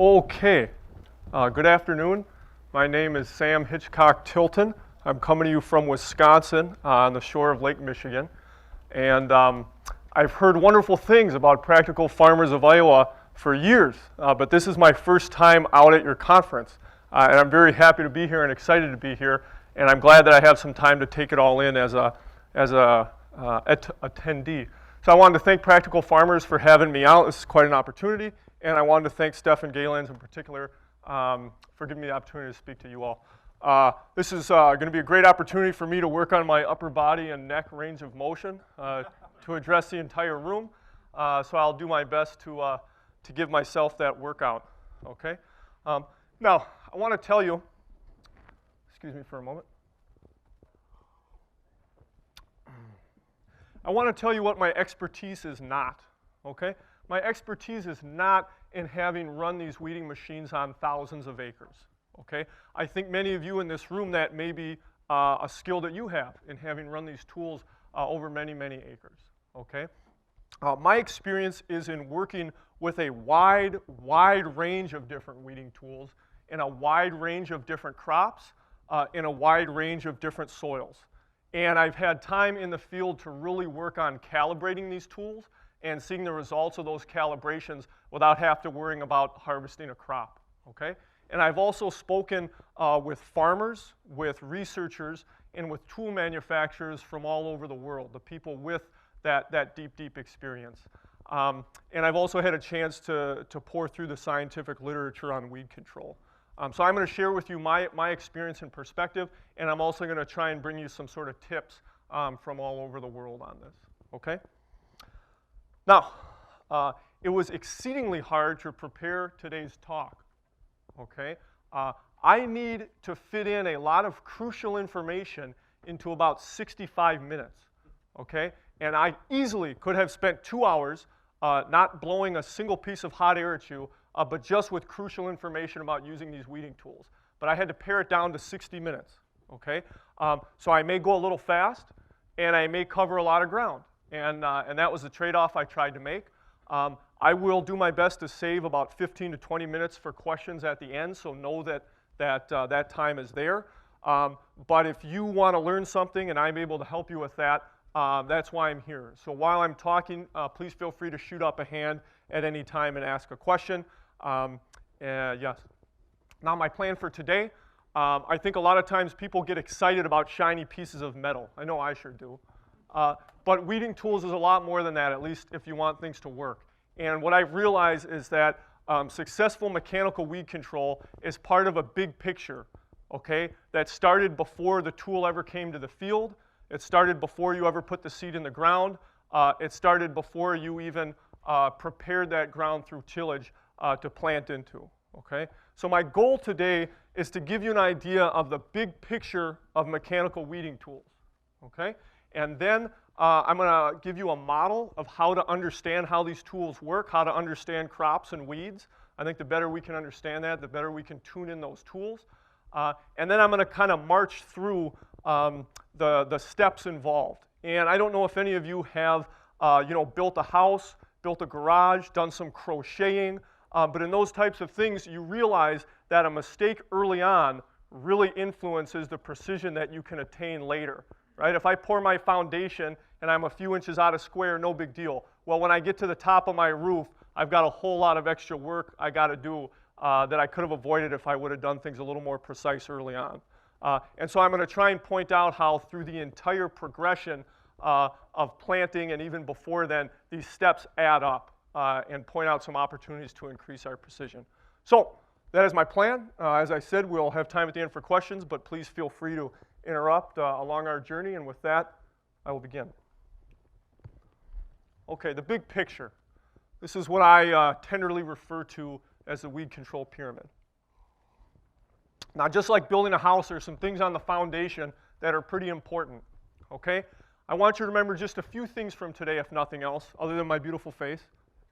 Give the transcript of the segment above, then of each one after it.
Okay, good afternoon. My name is Sam Hitchcock Tilton. I'm coming to you from Wisconsin on the shore of Lake Michigan. And I've heard wonderful things about Practical Farmers of Iowa for years, but this is my first time out at your conference. And I'm very happy to be here and excited to be here. And I'm glad that I have some time to take it all in as a attendee. So I wanted to thank Practical Farmers for having me out. This is quite an opportunity. And I wanted to thank Stefan Galens in particular for giving me the opportunity to speak to you all. This is going to be a great opportunity for me to work on my upper body and neck range of motion to address the entire room. So I'll do my best to give myself that workout. Okay. Now I want to tell you. Excuse me for a moment. I want to tell you what my expertise is not. Okay. My expertise is not in having run these weeding machines on thousands of acres, okay? I think many of you in this room, that may be a skill that you have in having run these tools over many, many acres, okay? My experience is in working with a wide range of different weeding tools in a wide range of different crops in a wide range of different soils. And I've had time in the field to really work on calibrating these tools and seeing the results of those calibrations without having to worrying about harvesting a crop, okay? And I've also spoken with farmers, with researchers, and with tool manufacturers from all over the world, the people with that deep experience. And I've also had a chance to pour through the scientific literature on weed control. So I'm going to share with you my experience and perspective, and I'm also going to try and bring you some sort of tips from all over the world on this, okay? Now, it was exceedingly hard to prepare today's talk, okay? I need to fit in a lot of crucial information into about 65 minutes, okay? And I easily could have spent 2 hours not blowing a single piece of hot air at you, but just with crucial information about using these weeding tools. But I had to pare it down to 60 minutes, okay? So I may go a little fast, and I may cover a lot of ground. And that was the trade-off I tried to make. I will do my best to save about 15 to 20 minutes for questions at the end, so know that time is there. But if you want to learn something and I'm able to help you with that, that's why I'm here. So while I'm talking, please feel free to shoot up a hand at any time and ask a question. Yes. Now my plan for today, I think a lot of times people get excited about shiny pieces of metal. I know I sure do. But weeding tools is a lot more than that, at least if you want things to work. And what I've realized is that successful mechanical weed control is part of a big picture, okay, that started before the tool ever came to the field. It started before you ever put the seed in the ground. It started before you even prepared that ground through tillage to plant into, okay? So my goal today is to give you an idea of the big picture of mechanical weeding tools, okay? And then I'm going to give you a model of how to understand how these tools work, how to understand crops and weeds. I think the better we can understand that, the better we can tune in those tools. And then I'm going to kind of march through the steps involved. And I don't know if any of you have built a house, built a garage, done some crocheting, but in those types of things, you realize that a mistake early on really influences the precision that you can attain later. Right? If I pour my foundation and I'm a few inches out of square, no big deal. Well, when I get to the top of my roof, I've got a whole lot of extra work I got to do that I could have avoided if I would have done things a little more precise early on. And so I'm going to try and point out how through the entire progression of planting and even before then, these steps add up and point out some opportunities to increase our precision. So that is my plan. As I said, we'll have time at the end for questions, but please feel free to interrupt along our journey, and with that, I will begin. Okay, the big picture. This is what I tenderly refer to as the weed control pyramid. Now, just like building a house, there's some things on the foundation that are pretty important, okay? I want you to remember just a few things from today, if nothing else, other than my beautiful face,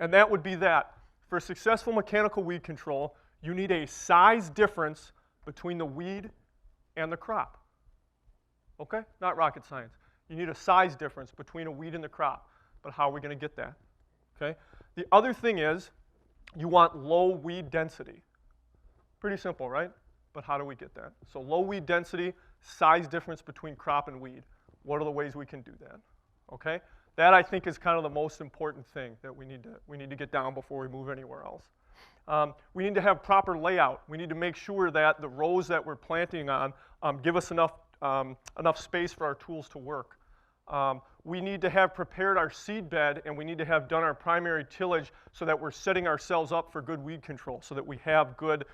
and that would be that for successful mechanical weed control, you need a size difference between the weed and the crop. Okay? Not rocket science. You need a size difference between a weed and the crop. But how are we going to get that? Okay? The other thing is you want low weed density. Pretty simple, right? But how do we get that? So low weed density, size difference between crop and weed. What are the ways we can do that? Okay? That, I think, is kind of the most important thing that we need to get down before we move anywhere else. We need to have proper layout. We need to make sure that the rows that we're planting on give us enough space for our tools to work. We need to have prepared our seed bed, and we need to have done our primary tillage so that we're setting ourselves up for good weed control, so that we have good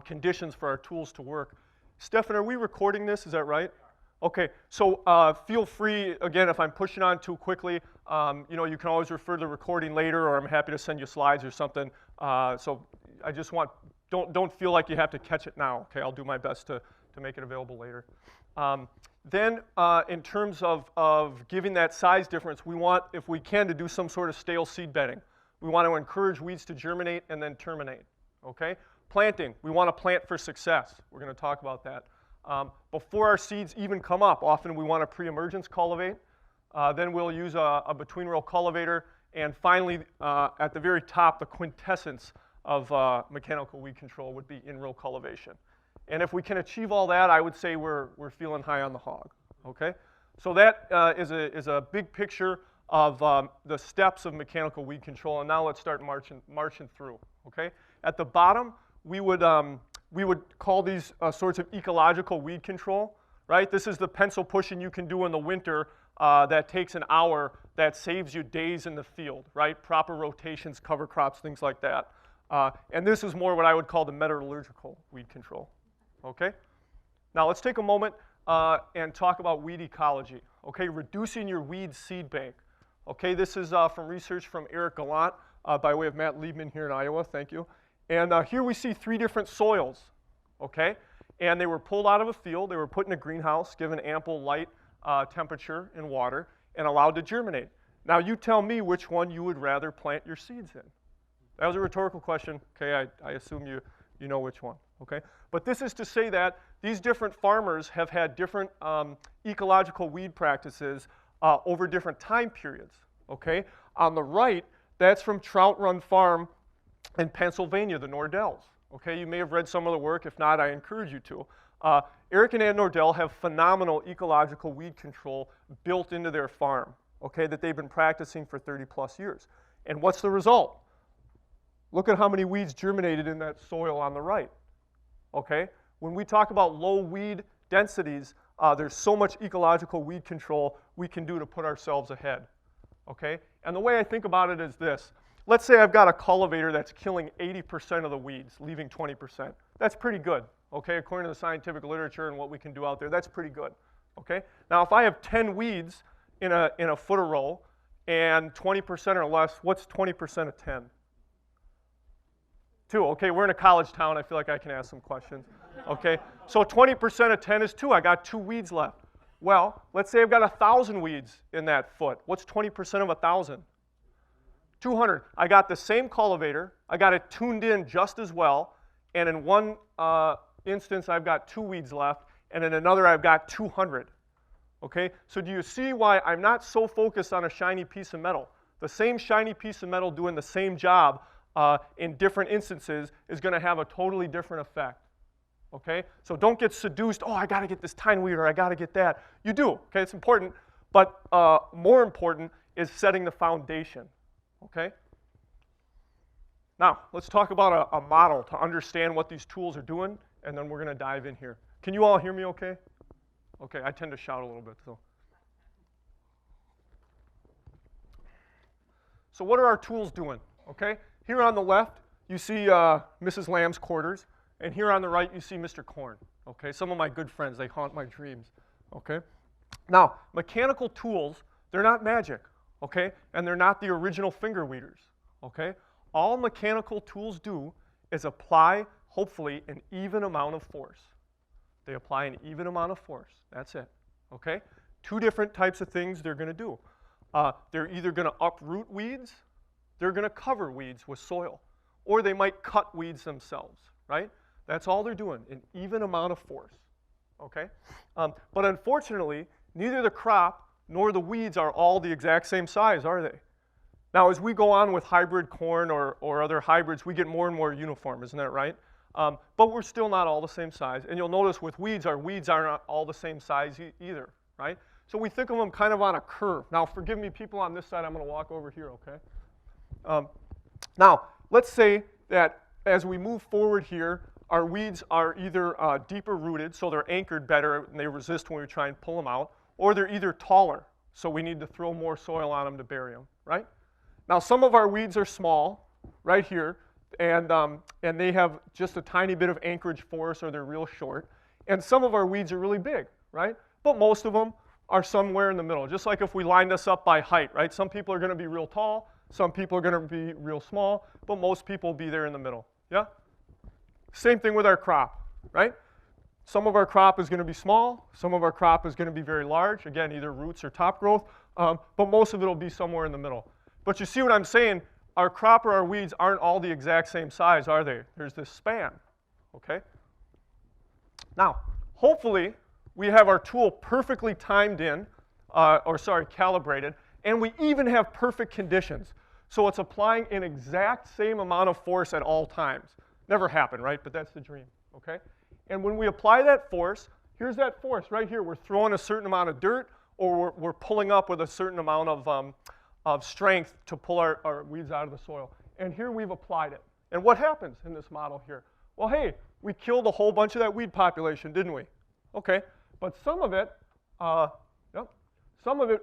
conditions for our tools to work. Stefan, are we recording this? Is that right? Okay, so feel free, again, if I'm pushing on too quickly, you know, you can always refer to the recording later, or I'm happy to send you slides or something. So I just want, don't feel like you have to catch it now, okay? I'll do my best to make it available later. Then in terms of giving that size difference, we want, if we can, to do some sort of stale seed bedding. We want to encourage weeds to germinate and then terminate, okay? Planting, we want to plant for success. We're going to talk about that. Before our seeds even come up, often we want to pre-emergence cultivate. Then we'll use a between-row cultivator. And finally, at the very top, the quintessence of mechanical weed control would be in-row cultivation. And if we can achieve all that, I would say we're feeling high on the hog, okay? So that is a big picture of the steps of mechanical weed control. And now let's start marching through, okay? At the bottom, we would call these sorts of ecological weed control, right? This is the pencil pushing you can do in the winter that takes an hour, that saves you days in the field, right? Proper rotations, cover crops, things like that. And this is more what I would call the metallurgical weed control, okay? Now let's take a moment and talk about weed ecology, okay? Reducing your weed seed bank, okay? This is from research from Eric Gallant by way of Matt Liebman here in Iowa, thank you. And here we see 3 different soils, okay? And they were pulled out of a field, they were put in a greenhouse, given ample light, temperature, and water, and allowed to germinate. Now you tell me which one you would rather plant your seeds in. That was a rhetorical question, okay? I assume you know which one, okay? But this is to say that these different farmers have had different ecological weed practices over different time periods, okay? On the right, that's from Trout Run Farm in Pennsylvania, the Nordells. Okay, you may have read some of the work. If not, I encourage you to. Eric and Ann Nordell have phenomenal ecological weed control built into their farm, okay, that they've been practicing for 30 plus years. And what's the result? Look at how many weeds germinated in that soil on the right, okay? When we talk about low weed densities, there's so much ecological weed control we can do to put ourselves ahead, okay? And the way I think about it is this. Let's say I've got a cultivator that's killing 80% of the weeds, leaving 20%. That's pretty good, okay? According to the scientific literature and what we can do out there, that's pretty good, okay? Now, if I have 10 weeds in a foot a row and 20% or less, what's 20% of 10? 2, okay? We're in a college town. I feel like I can ask some questions, okay? So 20% of 10 is 2. I got 2 weeds left. Well, let's say I've got 1,000 weeds in that foot. What's 20% of 1,000? 200. I got the same cultivator. I got it tuned in just as well. And in one instance, I've got 2 weeds left. And in another, I've got 200. Okay? So do you see why I'm not so focused on a shiny piece of metal? The same shiny piece of metal doing the same job in different instances is going to have a totally different effect. Okay? So don't get seduced. Oh, I got to get this tine weed, or I got to get that. You do. Okay? It's important. But more important is setting the foundation. Okay? Now, let's talk about a model to understand what these tools are doing, and then we're going to dive in here. Can you all hear me okay? Okay, I tend to shout a little bit, so. So what are our tools doing? Okay? Here on the left, you see Mrs. Lamb's quarters, and here on the right, you see Mr. Corn. Okay? Some of my good friends, they haunt my dreams. Okay? Now, mechanical tools, they're not magic. Okay? And they're not the original finger weeders, okay? All mechanical tools do is apply, hopefully, an even amount of force. They apply an even amount of force. That's it, okay? 2 different types of things they're going to do. They're either going to uproot weeds, they're going to cover weeds with soil, or they might cut weeds themselves, right? That's all they're doing, an even amount of force, okay? But unfortunately, neither the crop nor the weeds are all the exact same size, are they? Now, as we go on with hybrid corn or other hybrids, we get more and more uniform, isn't that right? But we're still not all the same size. And you'll notice with weeds, our weeds aren't all the same size either, right? So we think of them kind of on a curve. Now, forgive me, people on this side, I'm going to walk over here, okay? Now, let's say that as we move forward here, our weeds are either deeper rooted, so they're anchored better and they resist when we try and pull them out, or they're either taller, so we need to throw more soil on them to bury them, right? Now, some of our weeds are small, right here, and they have just a tiny bit of anchorage force, or they're real short. And some of our weeds are really big, right? But most of them are somewhere in the middle, just like if we lined us up by height, right? Some people are going to be real tall, some people are going to be real small, but most people will be there in the middle, yeah? Same thing with our crop, right? Some of our crop is going to be small, some of our crop is going to be very large, again, either roots or top growth, but most of it will be somewhere in the middle. But you see what I'm saying? Our crop or our weeds aren't all the exact same size, are they? There's this span, okay? Now, hopefully, we have our tool perfectly timed in, calibrated, and we even have perfect conditions. So it's applying an exact same amount of force at all times. Never happened, right? But that's the dream, okay? And when we apply that force, here's that force right here. We're throwing a certain amount of dirt, or we're pulling up with a certain amount of strength to pull our weeds out of the soil. And here we've applied it. And what happens in this model here? Well, hey, we killed a whole bunch of that weed population, didn't we? Okay, but some of it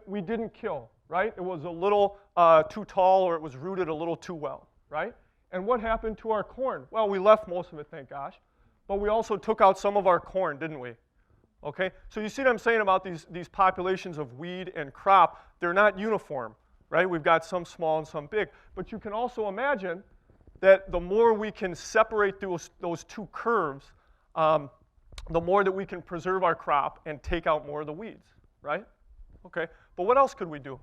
we didn't kill, right? It was a little too tall, or it was rooted a little too well, right? And what happened to our corn? Well, we left most of it, thank gosh. But we also took out some of our corn, didn't we? Okay, so you see what I'm saying about these populations of weed and crop? They're not uniform, right? We've got some small and some big. But you can also imagine that the more we can separate those two curves, the more that we can preserve our crop and take out more of the weeds, right? Okay, but what else could we do?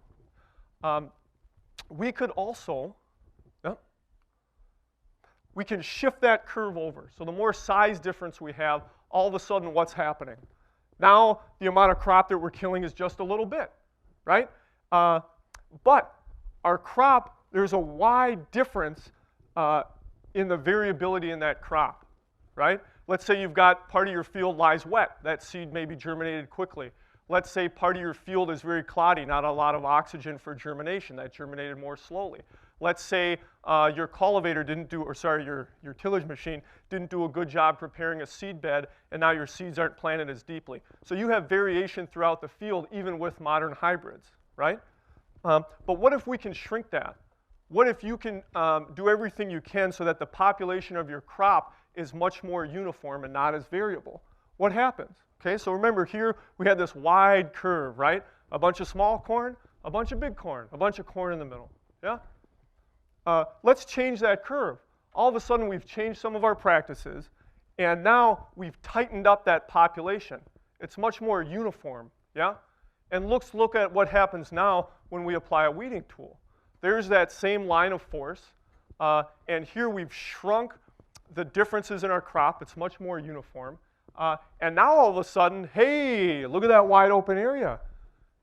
We could also, we can shift that curve over. So the more size difference we have, all of a sudden what's happening? Now the amount of crop that we're killing is just a little bit, right? But our crop, there's a wide difference in the variability in that crop, right? Let's say you've got part of your field lies wet. That seed may be germinated quickly. Let's say part of your field is very cloudy, not a lot of oxygen for germination. That germinated more slowly. Let's say your cultivator didn't do, your tillage machine didn't do a good job preparing a seed bed, and now your seeds aren't planted as deeply. So you have variation throughout the field, even with modern hybrids, right? But what if we can shrink that? What if you can do everything you can so that the population of your crop is much more uniform and not as variable? What happens? Okay, so remember here we had this wide curve, right? A bunch of small corn, a bunch of big corn, a bunch of corn in the middle, yeah? Let's change that curve. All of a sudden we've changed some of our practices, and now we've tightened up that population. It's much more uniform, yeah? And let's look at what happens now when we apply a weeding tool. There's that same line of force, and here we've shrunk the differences in our crop. It's much more uniform. And now all of a sudden, hey, look at that wide open area.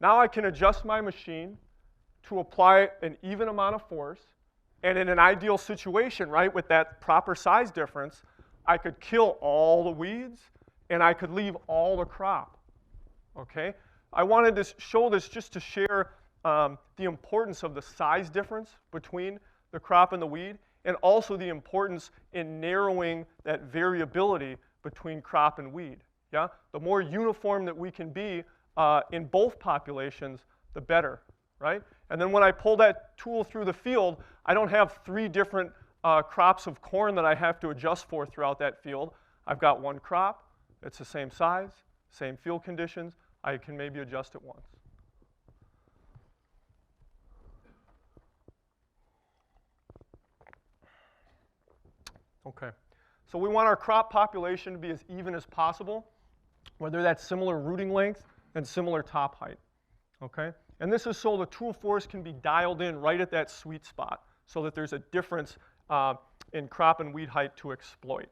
Now I can adjust my machine to apply an even amount of force, and in an ideal situation, right, with that proper size difference, I could kill all the weeds, and I could leave all the crop, okay? I wanted to show this just to share the importance of the size difference between the crop and the weed, and also the importance in narrowing that variability between crop and weed, yeah? The more uniform that we can be in both populations, the better, right? And then when I pull that tool through the field, I don't have 3 different crops of corn that I have to adjust for throughout that field. I've got one crop, it's the same size, same field conditions, I can maybe adjust it once. Okay, so we want our crop population to be as even as possible, whether that's similar rooting length and similar top height, okay? And this is so the tool force can be dialed in right at that sweet spot so that there's a difference in crop and weed height to exploit,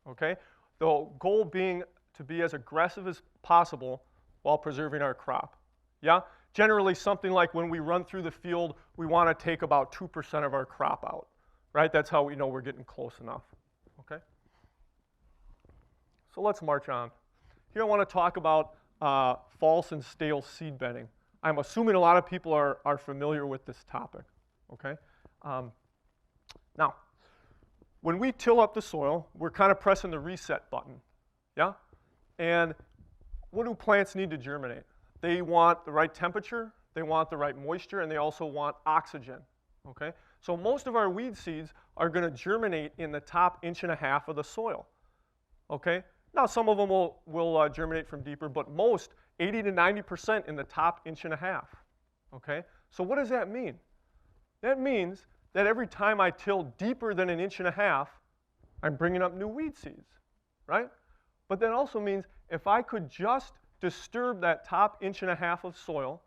okay? The goal being to be as aggressive as possible while preserving our crop, yeah? generally something like when we run through the field, we want to take about 2% of our crop out, right? That's how we know we're getting close enough, okay? So let's march on. Here I want to talk about false and stale seed bedding. I'm assuming a lot of people are familiar with this topic, okay? Now, when we till up the soil, we're kind of pressing the reset button, yeah? And what do plants need to germinate? They want the right temperature, they want the right moisture, and they also want oxygen, okay? So most of our weed seeds are going to germinate in the top 1.5 inches of the soil, okay? Now some of them will germinate from deeper, but most, 80 to 90% in the top 1.5 inches, okay? So what does that mean? That means that every time I till deeper than 1.5 inches, I'm bringing up new weed seeds, right? But that also means if I could just disturb that top 1.5 inches of soil,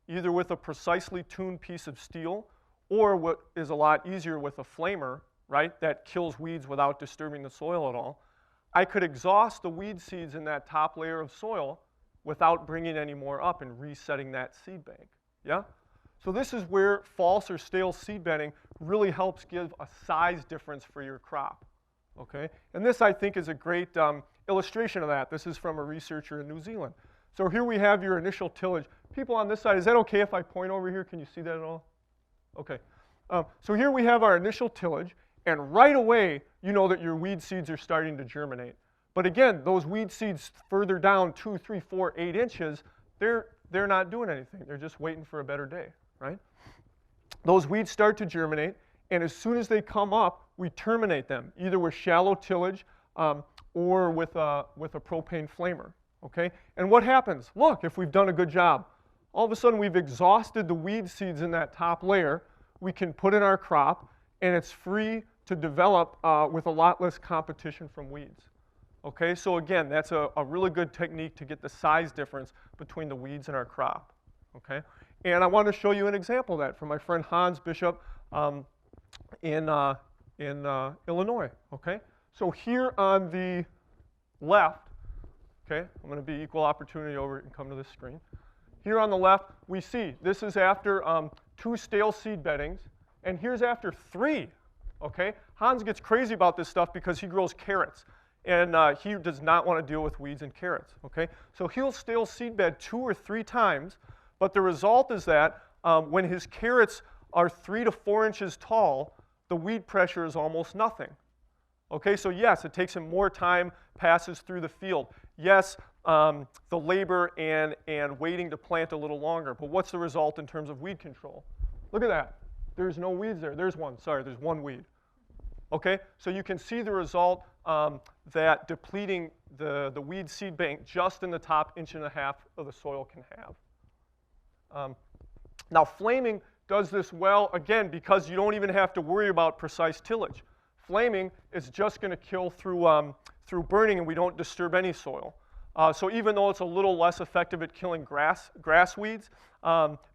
either with a precisely tuned piece of steel or what is a lot easier with a flamer, right, that kills weeds without disturbing the soil at all, I could exhaust the weed seeds in that top layer of soil without bringing any more up and resetting that seed bank, yeah? So this is where false or stale seed bedding really helps give a size difference for your crop, okay? And this, I think, is a great illustration of that. This is from a researcher in New Zealand. So here we have your initial tillage. People on this side, is that okay if I point over here? Can you see that at all? Okay. So here we have our initial tillage, and right away, you know that your weed seeds are starting to germinate. But again, those weed seeds further down 2, 3, 4, 8 inches, they're not doing anything. They're just waiting for a better day, right? Those weeds start to germinate, and as soon as they come up, we terminate them, either with shallow tillage or with a propane flamer, okay? And what happens? Look, if we've done a good job, all of a sudden we've exhausted the weed seeds in that top layer. We can put in our crop, and it's free to develop with a lot less competition from weeds. Okay, so again, that's a really good technique to get the size difference between the weeds and our crop. Okay, and I want to show you an example of that from my friend Hans Bishop in Illinois. Okay, so here on the left, okay, I'm going to be equal opportunity over and come to this screen. Here on the left, we see this is after 2 stale seed beddings, and here's after 3. Okay, Hans gets crazy about this stuff because he grows carrots. And he does not want to deal with weeds and carrots, okay? So he'll stale seed bed 2 or 3 times, but the result is that when his carrots are 3 to 4 inches tall, the weed pressure is almost nothing. Okay, so yes, it takes him more time, passes through the field. Yes, the labor and waiting to plant a little longer, but what's the result in terms of weed control? Look at that. There's no weeds there. There's one. Sorry, there's one weed. Okay, so you can see the result that depleting the weed seed bank just in the top 1.5 inches of the soil can have. Now flaming does this well, again, because you don't even have to worry about precise tillage. Flaming is just going to kill through burning, and we don't disturb any soil. So even though it's a little less effective at killing grass weeds,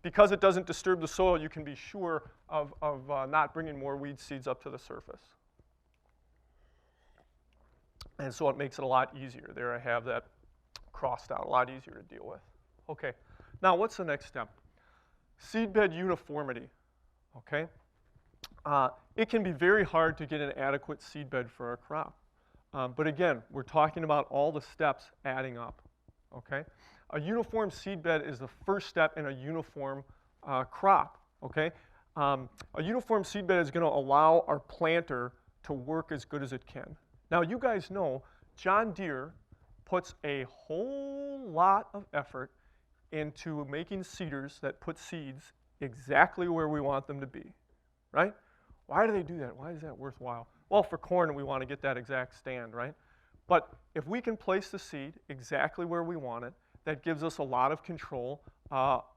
because it doesn't disturb the soil, you can be sure of not bringing more weed seeds up to the surface. And so it makes it a lot easier. There I have that crossed out, a lot easier to deal with. Okay, now what's the next step? Seedbed uniformity, okay? It can be very hard to get an adequate seedbed for our crop. But again, we're talking about all the steps adding up, okay? A uniform seedbed is the first step in a uniform crop, okay? A uniform seedbed is going to allow our planter to work as good as it can. Now, you guys know John Deere puts a whole lot of effort into making seeders that put seeds exactly where we want them to be, right? Why do they do that? Why is that worthwhile? Well, for corn, we want to get that exact stand, right? But if we can place the seed exactly where we want it, that gives us a lot of control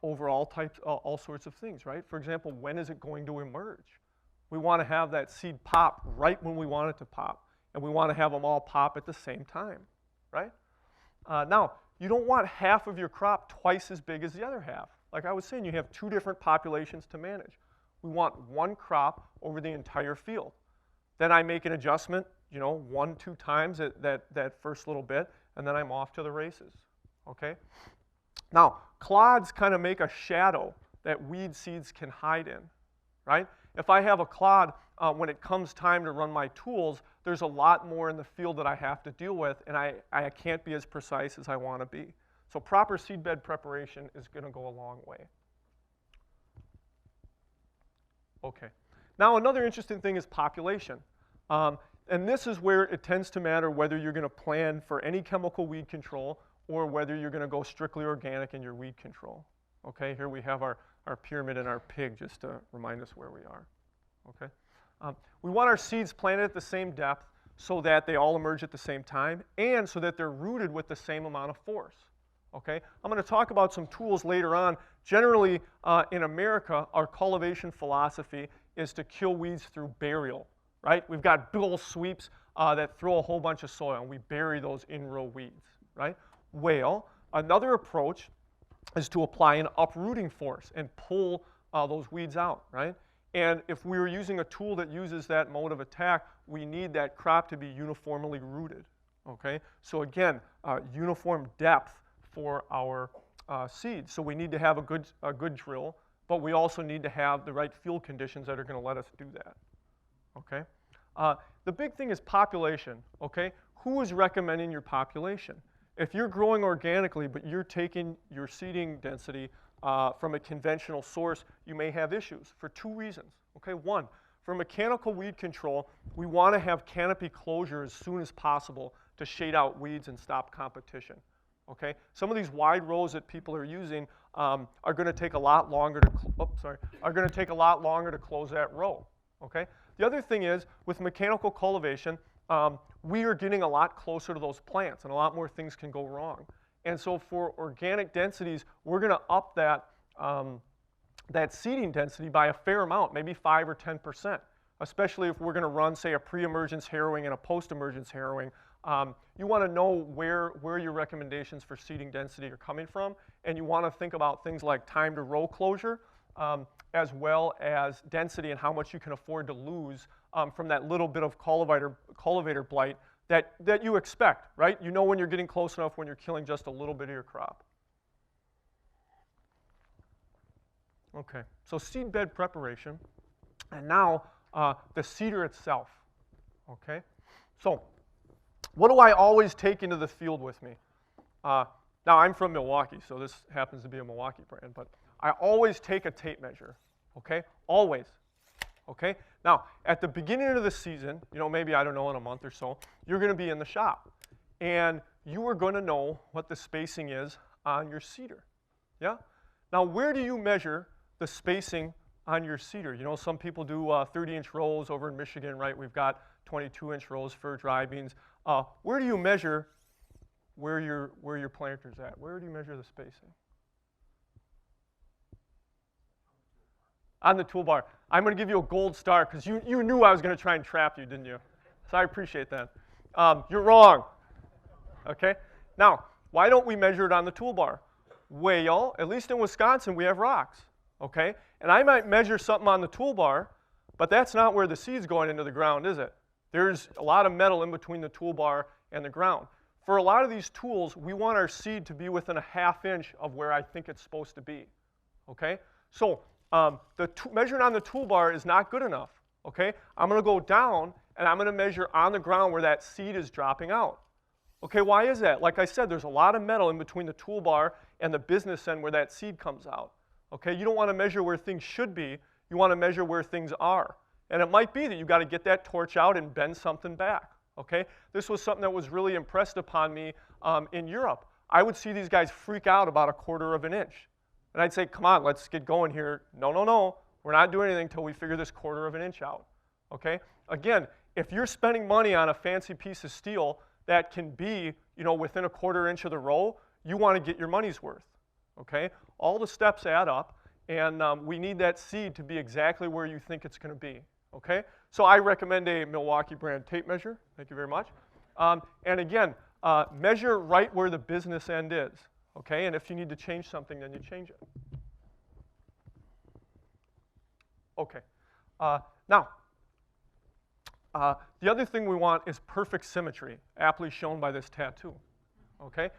over all sorts of things, right? For example, when is it going to emerge? We want to have that seed pop right when we want it to pop. And we want to have them all pop at the same time, right? Now, you don't want half of your crop twice as big as the other half. Like I was saying, you have 2 different populations to manage. We want one crop over the entire field. Then I make an adjustment, 1, 2 times that first little bit, and then I'm off to the races, okay? Now, Clods kind of make a shadow that weed seeds can hide in, right? If I have a clod, when it comes time to run my tools, there's a lot more in the field that I have to deal with, and I can't be as precise as I want to be. So proper seedbed preparation is going to go a long way. Okay. Now another interesting thing is population. And this is where it tends to matter whether you're going to plan for any chemical weed control or whether you're going to go strictly organic in your weed control. Okay, here we have our pyramid and our pig just to remind us where we are. Okay. We want our seeds planted at the same depth so that they all emerge at the same time and so that they're rooted with the same amount of force. Okay. I'm going to talk about some tools later on. Generally, in America, our cultivation philosophy is to kill weeds through burial, right? We've got big old sweeps that throw a whole bunch of soil, and we bury those in-row weeds, right? Well, another approach is to apply an uprooting force and pull those weeds out, right? And if we were using a tool that uses that mode of attack, we need that crop to be uniformly rooted, okay? So again, uniform depth for our seeds. So we need to have a good drill, but we also need to have the right field conditions that are going to let us do that, okay? The big thing is population, okay? Who is recommending your population? If you're growing organically, but you're taking your seeding density from a conventional source, you may have issues for two reasons. Okay, one, for mechanical weed control, we want to have canopy closure as soon as possible to shade out weeds and stop competition. Okay, some of these wide rows that people are using are going to take a lot longer to close that row. Okay, the other thing is with mechanical cultivation, we are getting a lot closer to those plants, and a lot more things can go wrong. And so for organic densities, we're going to up that, that seeding density by a fair amount, maybe 5 or 10%, especially if we're going to run, say, a pre-emergence harrowing and a post-emergence harrowing. You want to know where your recommendations for seeding density are coming from, and you want to think about things like time to row closure, as well as density and how much you can afford to lose from that little bit of cultivator blight that you expect, right? You know when you're getting close enough when you're killing just a little bit of your crop. Okay, so seed bed preparation, and now the seeder itself, okay? So what do I always take into the field with me? Now I'm from Milwaukee, so this happens to be a Milwaukee brand, but I always take a tape measure, okay? Always. Okay? Now, at the beginning of the season, you know, maybe, I don't know, in a month or so, you're going to be in the shop. And you are going to know what the spacing is on your seeder. Yeah? Now, where do you measure the spacing on your seeder? You know, some people do 30-inch rows over in Michigan, right? We've got 22-inch rows for dry beans. Where do you measure where your planter's at? Where do you measure the spacing? On the toolbar. I'm going to give you a gold star because you knew I was going to try and trap you, didn't you? So I appreciate that. You're wrong. Okay? Now, why don't we measure it on the toolbar? Well, at least in Wisconsin, we have rocks. Okay? And I might measure something on the toolbar, but that's not where the seed's going into the ground, is it? There's a lot of metal in between the toolbar and the ground. For a lot of these tools, we want our seed to be within a ½ inch of where I think it's supposed to be. Okay? So, measuring on the toolbar is not good enough, okay? I'm going to go down, and I'm going to measure on the ground where that seed is dropping out. Okay, why is that? Like I said, there's a lot of metal in between the toolbar and the business end where that seed comes out. Okay, you don't want to measure where things should be. You want to measure where things are. And it might be that you've got to get that torch out and bend something back, okay? This was something that was really impressed upon me in Europe. I would see these guys freak out about a ½ inch. And I'd say, come on, let's get going here. No, no, no. We're not doing anything until we figure this ½ inch out. Okay? Again, if you're spending money on a fancy piece of steel that can be, you know, within a ½ inch of the row, you want to get your money's worth. Okay? All the steps add up, and we need that seed to be exactly where you think it's going to be. Okay? So I recommend a Milwaukee brand tape measure. Thank you very much. And again, measure right where the business end is. Okay, and if you need to change something, then you change it. Okay, now, the other thing we want is perfect symmetry, aptly shown by this tattoo. Okay,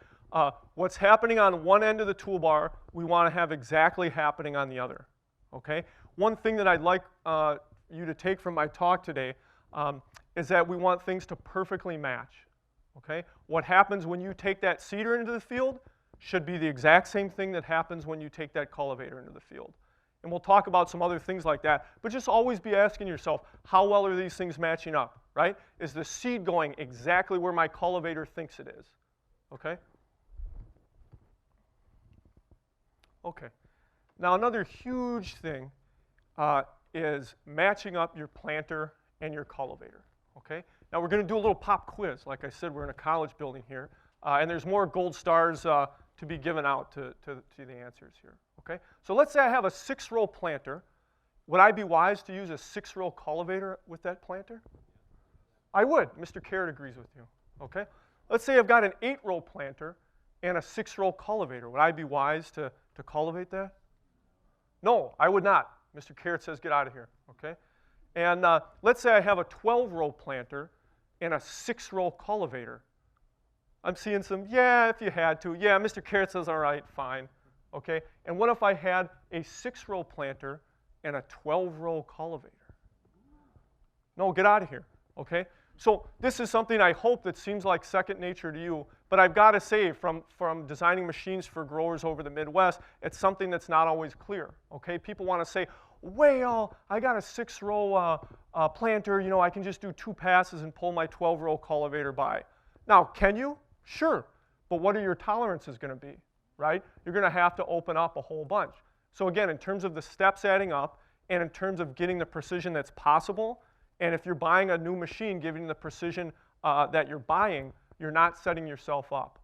What's happening on one end of the toolbar, we want to have exactly happening on the other, okay? One thing that I'd like you to take from my talk today is that we want things to perfectly match, okay? What happens when you take that seeder into the field should be the exact same thing that happens when you take that cultivator into the field. And we'll talk about some other things like that, but just always be asking yourself, how well are these things matching up, right? Is the seed going exactly where my cultivator thinks it is, okay? Okay. Now another huge thing is matching up your planter and your cultivator, okay? Now we're going to do a little pop quiz. Like I said, we're in a college building here, and there's more gold stars to be given out to the answers here, okay? So let's say I have a 6-row planter. Would I be wise to use a 6-row cultivator with that planter? I would. Mr. Carrot agrees with you, okay? Let's say I've got an 8-row planter and a 6-row cultivator. Would I be wise to cultivate that? No, I would not. Mr. Carrot says get out of here, okay? And let's say I have a 12-row planter and a 6-row cultivator. I'm seeing some, yeah, if you had to. Yeah, Mr. Carrot says, all right, fine, okay? And what if I had a 6-row planter and a 12-row cultivator? No, get out of here, okay? So this is something I hope that seems like second nature to you, but I've got to say from designing machines for growers over the Midwest, it's something that's not always clear, okay? People want to say, well, I got a 6-row planter, you know, I can just do 2 passes and pull my 12-row cultivator by. Now, can you? Sure, but what are your tolerances going to be, right? You're going to have to open up a whole bunch. So again, in terms of the steps adding up, and in terms of getting the precision that's possible, and if you're buying a new machine, giving the precision that you're buying, you're not setting yourself up,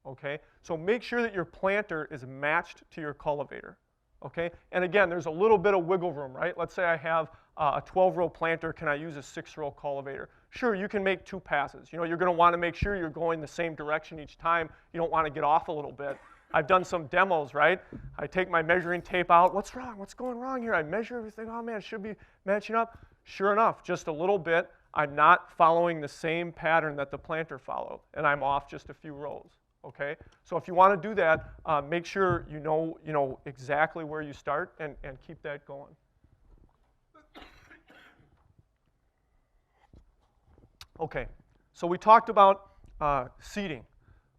okay? So make sure that your planter is matched to your cultivator, okay? And again, there's a little bit of wiggle room, right? Let's say I have a 12-row planter. Can I use a 6-row cultivator? Sure, you can make 2 passes. You know, you're going to want to make sure you're going the same direction each time. You don't want to get off a little bit. I've done some demos, right? I take my measuring tape out. What's wrong? What's going wrong here? I measure everything. Oh, man, it should be matching up. Sure enough, just a little bit. I'm not following the same pattern that the planter followed, and I'm off just a few rows, okay? So if you want to do that, make sure you know exactly where you start and keep that going. Okay, so we talked about seeding,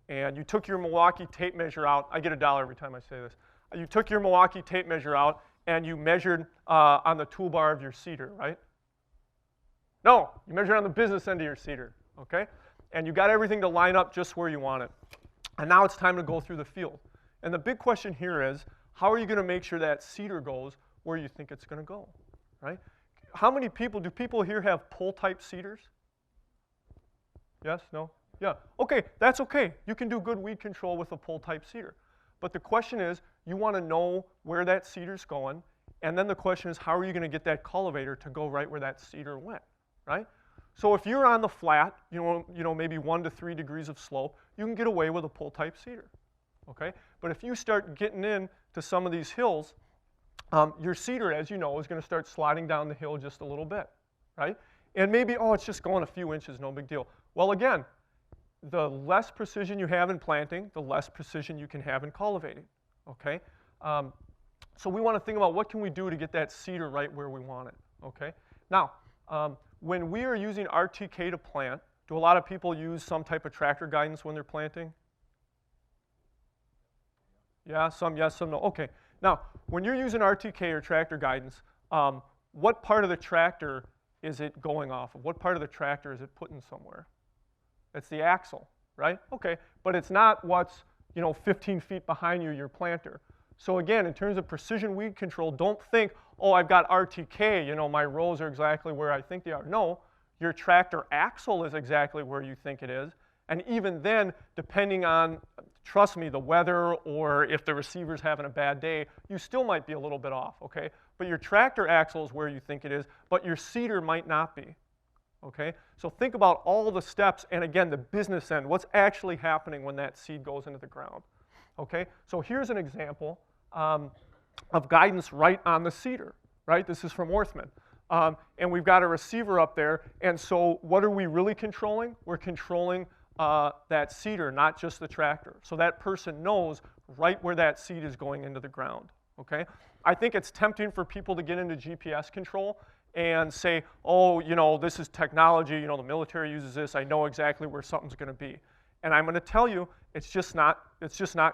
and you took your Milwaukee tape measure out. I get $1 every time I say this. You took your Milwaukee tape measure out, and you measured on the toolbar of your seeder, right? No, you measured on the business end of your seeder, okay? And you got everything to line up just where you want it. And now it's time to go through the field. And the big question here is, how are you going to make sure that seeder goes where you think it's going to go, right? How many people, do people here have pull-type seeders? Yes? No? Yeah. Okay, that's okay. You can do good weed control with a pull-type seeder. But the question is, you want to know where that seeder's going, and then the question is, how are you going to get that cultivator to go right where that seeder went, right? So if you're on the flat, you know, maybe 1 to 3 degrees of slope, you can get away with a pull-type seeder, okay? But if you start getting in to some of these hills, your seeder, as you know, is going to start sliding down the hill just a little bit, right? And maybe, oh, it's just going a few inches, no big deal. Well, again, the less precision you have in planting, the less precision you can have in cultivating, okay? So we want to think about what can we do to get that seeder right where we want it, okay? Now, when we are using RTK to plant, do a lot of people use some type of tractor guidance when they're planting? Yeah, some yes, some no. Okay. Now, when you're using RTK or tractor guidance, what part of the tractor is it going off of? What part of the tractor is it putting somewhere? It's the axle, right? Okay, but it's not what's, 15 feet behind you, your planter. So again, in terms of precision weed control, don't think, oh, I've got RTK, my rows are exactly where I think they are. No, your tractor axle is exactly where you think it is. And even then, depending on, trust me, the weather or if the receiver's having a bad day, you still might be a little bit off, okay? But your tractor axle is where you think it is, but your seeder might not be, okay? So think about all the steps, and again, the business end, what's actually happening when that seed goes into the ground, okay? So here's an example of guidance right on the seeder, right? This is from Orthman. And we've got a receiver up there, and so what are we really controlling? We're controlling that seeder, not just the tractor. So that person knows right where that seed is going into the ground, okay? I think it's tempting for people to get into GPS control and say, oh, you know, this is technology, you know, the military uses this, I know exactly where something's gonna be. And I'm gonna tell you, it's just not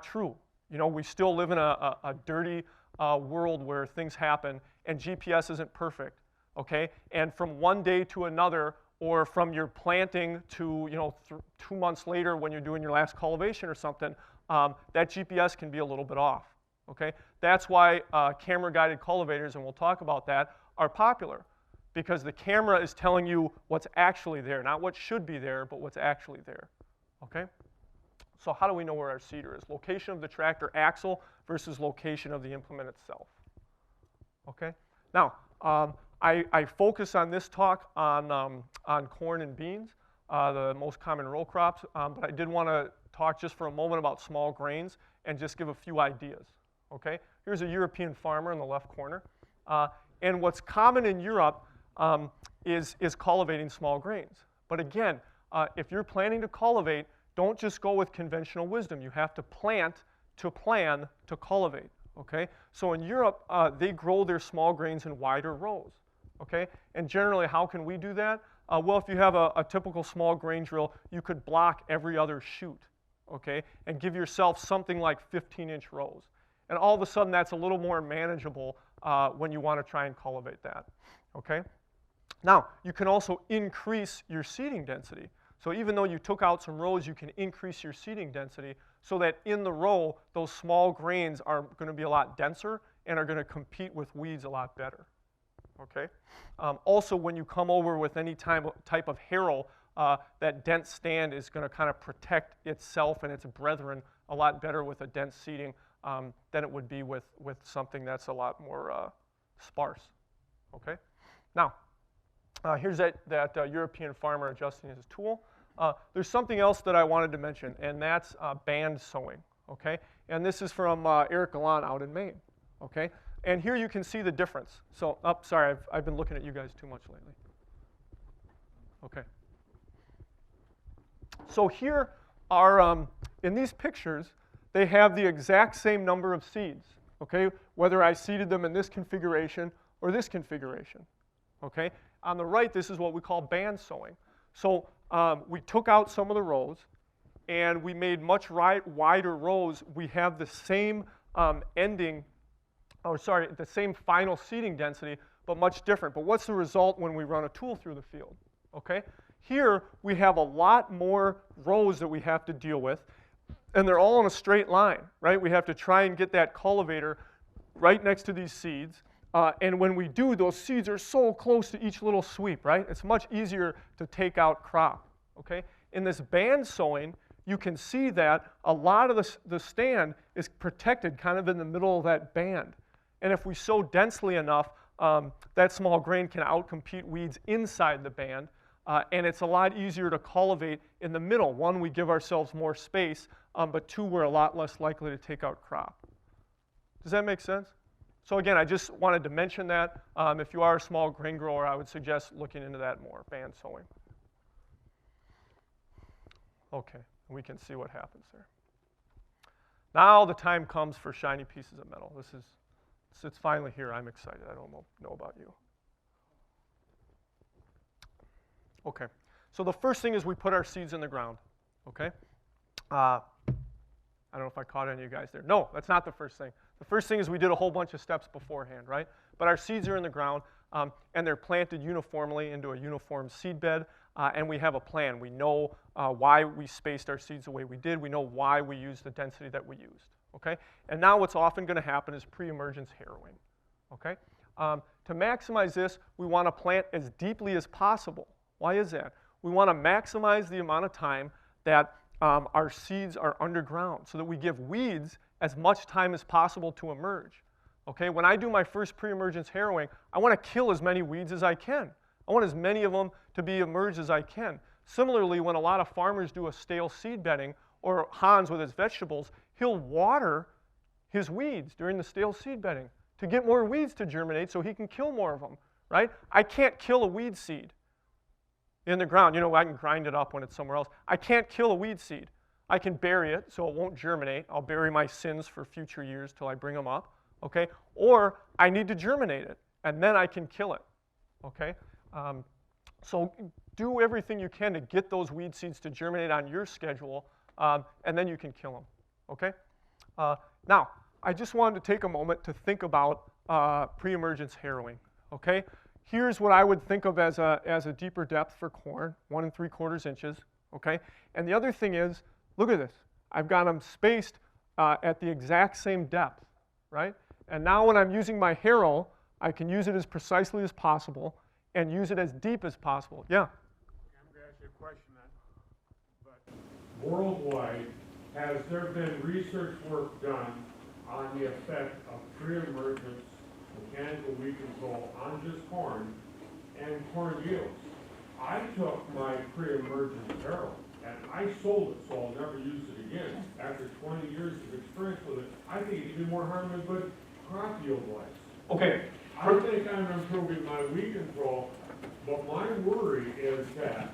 true. You know, we still live in a dirty world where things happen, and GPS isn't perfect, okay? And from one day to another, or from your planting to, you know, 2 months later when you're doing your last cultivation or something, that GPS can be a little bit off, okay? That's why camera-guided cultivators, and we'll talk about that, are popular, because the camera is telling you what's actually there, not what should be there, but what's actually there, okay? So how do we know where our seeder is? Location of the tractor axle versus location of the implement itself, okay? Now, I focus on this talk on corn and beans, the most common row crops, but I did want to talk just for a moment about small grains and just give a few ideas, okay? Here's a European farmer in the left corner. And what's common in Europe is cultivating small grains. But again, if you're planning to cultivate, don't just go with conventional wisdom. You have to plant to plan to cultivate, okay? So in Europe, they grow their small grains in wider rows, okay? And generally, how can we do that? Well, if you have a typical small grain drill, you could block every other shoot, okay? And give yourself something like 15-inch rows. And all of a sudden, that's a little more manageable when you want to try and cultivate that, okay? Now, you can also increase your seeding density. So even though you took out some rows, you can increase your seeding density so that in the row, those small grains are going to be a lot denser and are going to compete with weeds a lot better, okay? Also, when you come over with any type of harrow, that dense stand is going to kind of protect itself and its brethren a lot better with a dense seeding than it would be with something that's a lot more sparse, okay? Now, here's that European farmer adjusting his tool. There's something else that I wanted to mention, and that's band sowing, okay? And this is from Eric Gallant out in Maine, okay? And here you can see the difference. So, sorry, I've been looking at you guys too much lately. Okay. So here are, in these pictures, they have the exact same number of seeds, okay? Whether I seeded them in this configuration or this configuration, okay? On the right, this is what we call band sowing. So we took out some of the rows, and we made much wider rows. We have the same the same final seeding density, but much different. But what's the result when we run a tool through the field, okay? Here, we have a lot more rows that we have to deal with, and they're all in a straight line, right? We have to try and get that cultivator right next to these seeds. And when we do, those seeds are so close to each little sweep, right? It's much easier to take out crop, okay? In this band sowing, you can see that a lot of the stand is protected kind of in the middle of that band. And if we sow densely enough, that small grain can outcompete weeds inside the band, and it's a lot easier to cultivate in the middle. One, we give ourselves more space, but two, we're a lot less likely to take out crop. Does that make sense? So again, I just wanted to mention that. If you are a small grain grower, I would suggest looking into that more, band sowing. Okay, we can see what happens there. Now the time comes for shiny pieces of metal. It's finally here. I'm excited. I don't know about you. Okay, so the first thing is we put our seeds in the ground, okay? I don't know if I caught any of you guys there. No, that's not the first thing. The first thing is we did a whole bunch of steps beforehand, right? But our seeds are in the ground, and they're planted uniformly into a uniform seed bed, and we have a plan. We know why we spaced our seeds the way we did. We know why we used the density that we used, okay? And now what's often going to happen is pre-emergence harrowing, okay? To maximize this, we want to plant as deeply as possible. Why is that? We want to maximize the amount of time that our seeds are underground so that we give weeds as much time as possible to emerge. Okay, when I do my first pre-emergence harrowing, I want to kill as many weeds as I can. I want as many of them to be emerged as I can. Similarly, when a lot of farmers do a stale seed bedding, or Hans with his vegetables, he'll water his weeds during the stale seed bedding to get more weeds to germinate so he can kill more of them, right? I can't kill a weed seed. in the ground. You know, I can grind it up when it's somewhere else. I can't kill a weed seed. I can bury it so it won't germinate. I'll bury my sins for future years till I bring them up, okay? Or I need to germinate it, and then I can kill it, okay? So do everything you can to get those weed seeds to germinate on your schedule, and then you can kill them, okay? Now, I just wanted to take a moment to think about pre-emergence harrowing, okay? Here's what I would think of as a deeper depth for corn, 1 3/4 inches, okay? And the other thing is, look at this. I've got them spaced at the exact same depth, right? And now when I'm using my harrow, I can use it as precisely as possible and use it as deep as possible. Yeah? I'm going to ask you a question then. But worldwide, has there been research work done on the effect of pre-emergence mechanical weed control on just corn and corn yields? I took my pre-emergence harrow and I sold it, so I'll never use it again. After 20 years of experience with it, I think it did more harm than good crop yield-wise. Okay. I think I'm improving my weed control, but my worry is that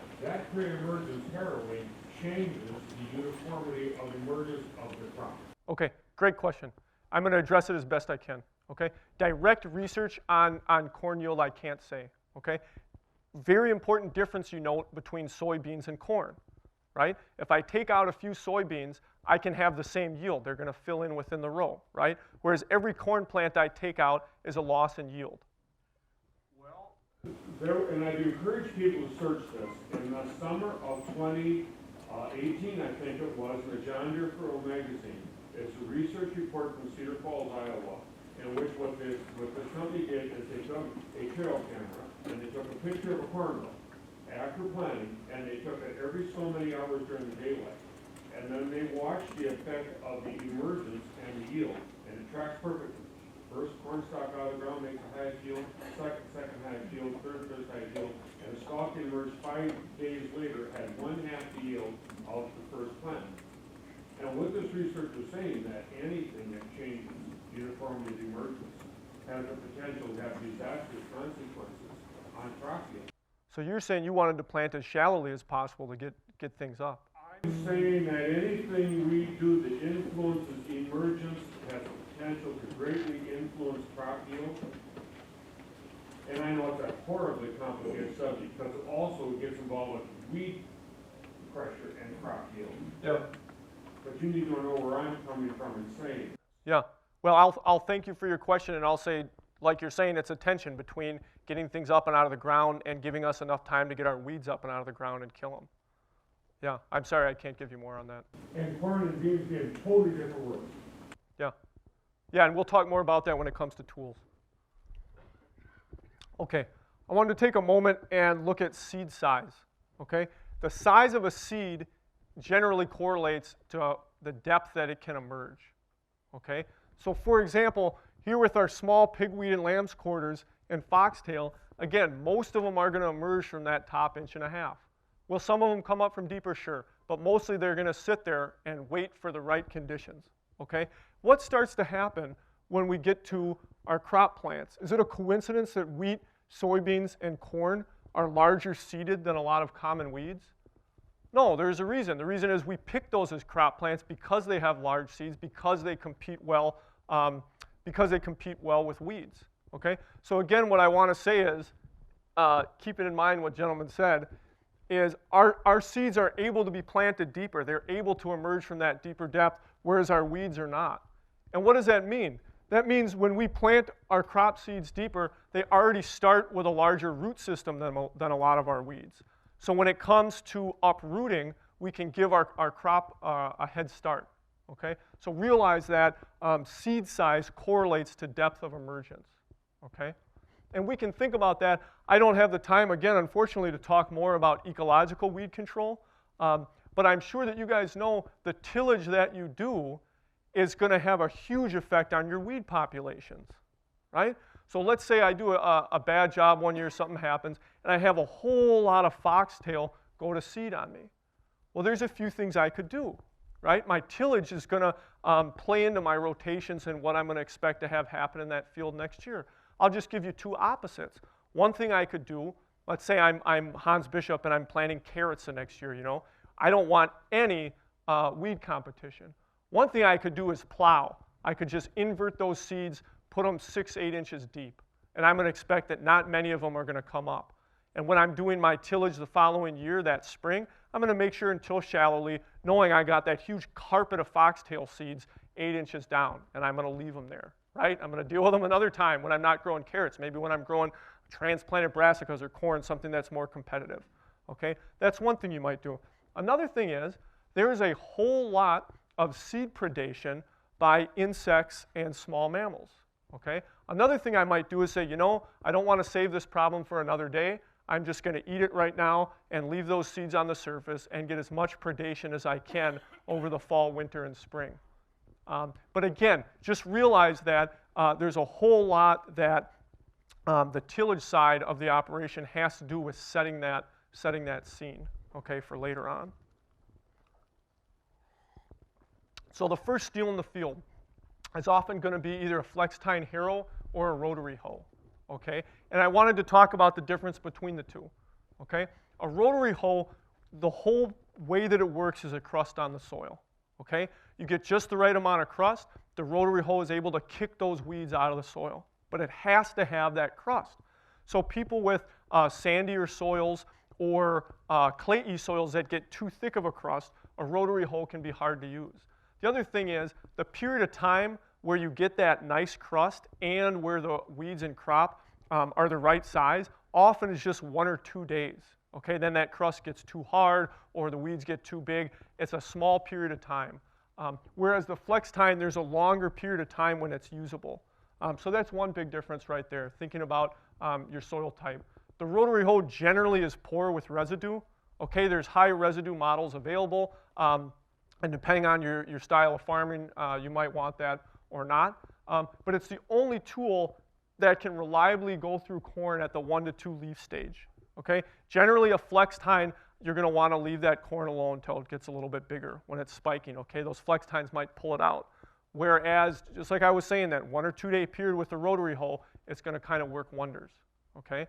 pre-emergence harrowing changes the uniformity of emergence of the crop. Okay, great question. I'm going to address it as best I can, okay? Direct research on corn yield I can't say, okay? Very important difference you note between soybeans and corn, right? If I take out a few soybeans, I can have the same yield. They're going to fill in within the row, right? Whereas every corn plant I take out is a loss in yield. Well, and I do encourage people to search this. In the summer of 2018, I think it was, in the John Deere Pro magazine, it's a research report from Cedar Falls, Iowa, in which what this company did is they took a trail camera and they took a picture of a corn row after planting, and they took it every so many hours during the daylight. And then they watched the effect of the emergence and the yield, and it tracks perfectly. First corn stalk out of the ground makes the highest yield, second highest yield, third highest yield, and the stalk that emerged 5 days later had 1/2 the yield of the first plant. And what this research is saying, that anything that changes uniformity of emergence has the potential to have disastrous consequences on crop yield. So you're saying you wanted to plant as shallowly as possible to get things up. I'm saying that anything we do that influences emergence has the potential to greatly influence crop yield. And I know it's a horribly complicated subject because it also gets involved with weed pressure and crop yield. Yeah. But you need to know where I'm coming from and saying. Yeah. Well, I'll thank you for your question, and I'll say, like you're saying, it's a tension between getting things up and out of the ground and giving us enough time to get our weeds up and out of the ground and kill them. Yeah, I'm sorry I can't give you more on that. And corn and beans get totally different words. Yeah. Yeah, and we'll talk more about that when it comes to tools. Okay, I wanted to take a moment and look at seed size, okay? The size of a seed generally correlates to the depth that it can emerge, okay? So for example, here with our small pigweed and lamb's quarters and foxtail, again, most of them are going to emerge from that top 1.5 inches. Will some of them come up from deeper? Sure. But mostly they're going to sit there and wait for the right conditions, okay? What starts to happen when we get to our crop plants? Is it a coincidence that wheat, soybeans, and corn are larger seeded than a lot of common weeds? No, there's a reason. The reason is we pick those as crop plants because they have large seeds, because they compete well with weeds, okay? So again, what I want to say is, keeping in mind what gentleman said, is our seeds are able to be planted deeper. They're able to emerge from that deeper depth, whereas our weeds are not. And what does that mean? That means when we plant our crop seeds deeper, they already start with a larger root system than a lot of our weeds. So when it comes to uprooting, we can give our crop a head start, okay? So realize that seed size correlates to depth of emergence, okay? And we can think about that. I don't have the time, again, unfortunately, to talk more about ecological weed control, but I'm sure that you guys know the tillage that you do is going to have a huge effect on your weed populations, right? So let's say I do a bad job one year, something happens, and I have a whole lot of foxtail go to seed on me. Well, there's a few things I could do, right? My tillage is going to play into my rotations and what I'm going to expect to have happen in that field next year. I'll just give you two opposites. One thing I could do Let's say I'm Hans Bishop and I'm planting carrots the next year, you know. I don't want any weed competition. One thing I could do is plow. I could just invert those seeds, put them 6, 8 inches deep, and I'm going to expect that not many of them are going to come up. And when I'm doing my tillage the following year, that spring, I'm going to make sure and till shallowly, knowing I got that huge carpet of foxtail seeds 8 inches down, and I'm going to leave them there, right? I'm going to deal with them another time when I'm not growing carrots, maybe when I'm growing transplanted brassicas or corn, something that's more competitive, okay? That's one thing you might do. Another thing is there is a whole lot of seed predation by insects and small mammals, okay? Another thing I might do is say, you know, I don't want to save this problem for another day. I'm just going to eat it right now and leave those seeds on the surface and get as much predation as I can over the fall, winter, and spring. But again, just realize that there's a whole lot that the tillage side of the operation has to do with setting that scene, okay, for later on. So the first steel in the field is often going to be either a flex-tine harrow or a rotary hoe, okay? And I wanted to talk about the difference between the two, okay? A rotary hoe, the whole way that it works is a crust on the soil, okay? You get just the right amount of crust, the rotary hoe is able to kick those weeds out of the soil, but it has to have that crust. So people with sandier soils or clayey soils that get too thick of a crust, a rotary hoe can be hard to use. The other thing is the period of time where you get that nice crust and where the weeds and crop are the right size often is just 1 or 2 days. Okay, then that crust gets too hard or the weeds get too big. It's a small period of time. Whereas the flex tine, there's a longer period of time when it's usable. So that's one big difference right there, thinking about your soil type. The rotary hoe generally is poor with residue. Okay, there's high residue models available. And depending on your style of farming, you might want that or not. But it's the only tool that can reliably go through corn at the 1 to 2 leaf stage. Okay? Generally, a flex tine, you're going to want to leave that corn alone until it gets a little bit bigger when it's spiking. Okay? Those flex tines might pull it out. Whereas, just like I was saying, that 1 or 2 day period with the rotary hoe, it's going to kind of work wonders. Okay?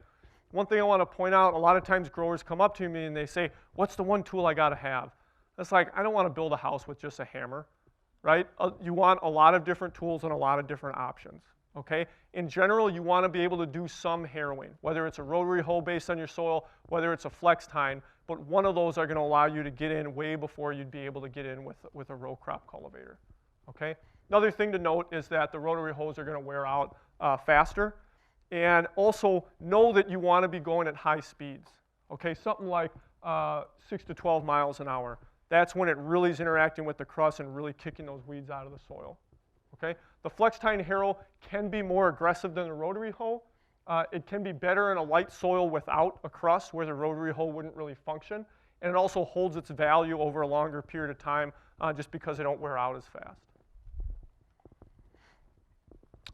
One thing I want to point out, a lot of times growers come up to me and they say, what's the one tool I got to have? It's like, I don't want to build a house with just a hammer, right? You want a lot of different tools and a lot of different options, okay? In general, you want to be able to do some harrowing, whether it's a rotary hoe based on your soil, whether it's a flex tine, but one of those are going to allow you to get in way before you'd be able to get in with a row crop cultivator, okay? Another thing to note is that the rotary hoes are going to wear out faster, and also know that you want to be going at high speeds, okay? Something like 6 to 12 miles an hour. That's when it really is interacting with the crust and really kicking those weeds out of the soil, okay? The flex tine harrow can be more aggressive than the rotary hoe. It can be better in a light soil without a crust where the rotary hoe wouldn't really function. And it also holds its value over a longer period of time just because they don't wear out as fast.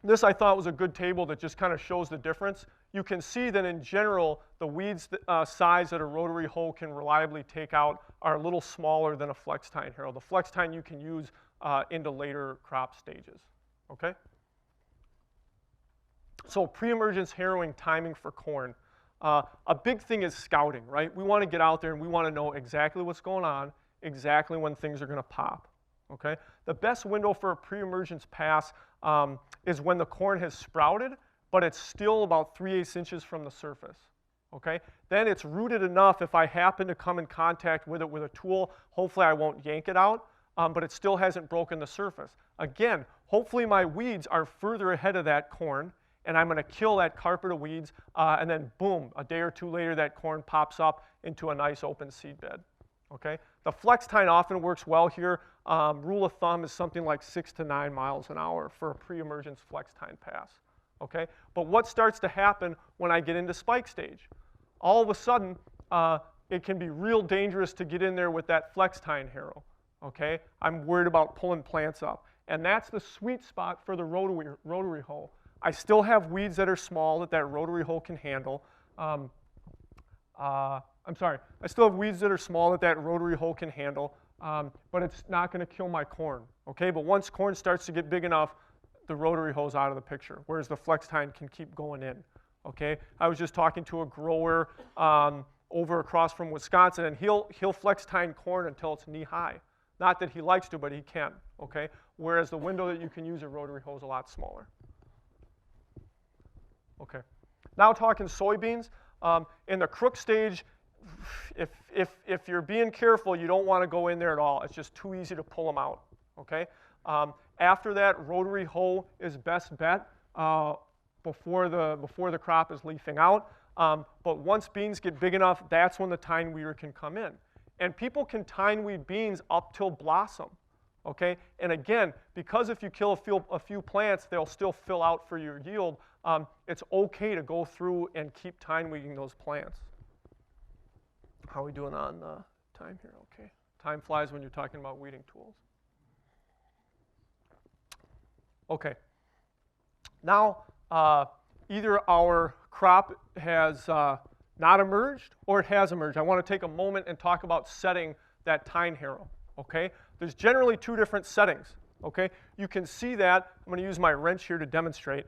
This I thought was a good table that just kind of shows the difference. You can see that in general, the weeds size that a rotary hoe can reliably take out are a little smaller than a flex tine harrow. The flex tine you can use into later crop stages, okay? So pre-emergence harrowing timing for corn. A big thing is scouting, right? We want to get out there and we want to know exactly what's going on, exactly when things are going to pop, okay? The best window for a pre-emergence pass is when the corn has sprouted, but it's still about 3/8 inches from the surface, okay? Then it's rooted enough if I happen to come in contact with it with a tool, hopefully I won't yank it out, but it still hasn't broken the surface. Again, hopefully my weeds are further ahead of that corn, and I'm going to kill that carpet of weeds, and then boom, a day or two later that corn pops up into a nice open seed bed, okay? The flex tine often works well here. Rule of thumb is something like 6 to 9 miles an hour for a pre-emergence flex tine pass, okay? But what starts to happen when I get into spike stage? All of a sudden, it can be real dangerous to get in there with that flex tine harrow, okay? I'm worried about pulling plants up. And that's the sweet spot for the rotary hoe. I still have weeds that are small that rotary hoe can handle. I still have weeds that are small that rotary hoe can handle, but it's not going to kill my corn, okay? But once corn starts to get big enough, the rotary hoe's out of the picture, whereas the flex tine can keep going in, okay? I was just talking to a grower over across from Wisconsin, and he'll flex tine corn until it's knee high. Not that he likes to, but he can, okay? Whereas the window that you can use a rotary hoe is a lot smaller. Okay, now talking soybeans. In the crook stage, if you're being careful, you don't want to go in there at all. It's just too easy to pull them out, okay? After that, rotary hoe is best bet before the crop is leafing out. But once beans get big enough, that's when the tine weeder can come in. And people can tine weed beans up till blossom, okay? And again, because if you kill a few plants, they'll still fill out for your yield, it's okay to go through and keep tine weeding those plants. How are we doing on time here? Okay. Time flies when you're talking about weeding tools. Okay. Now, either our crop has not emerged or it has emerged. I want to take a moment and talk about setting that tine harrow, okay? There's generally two different settings, okay? You can see that. I'm going to use my wrench here to demonstrate.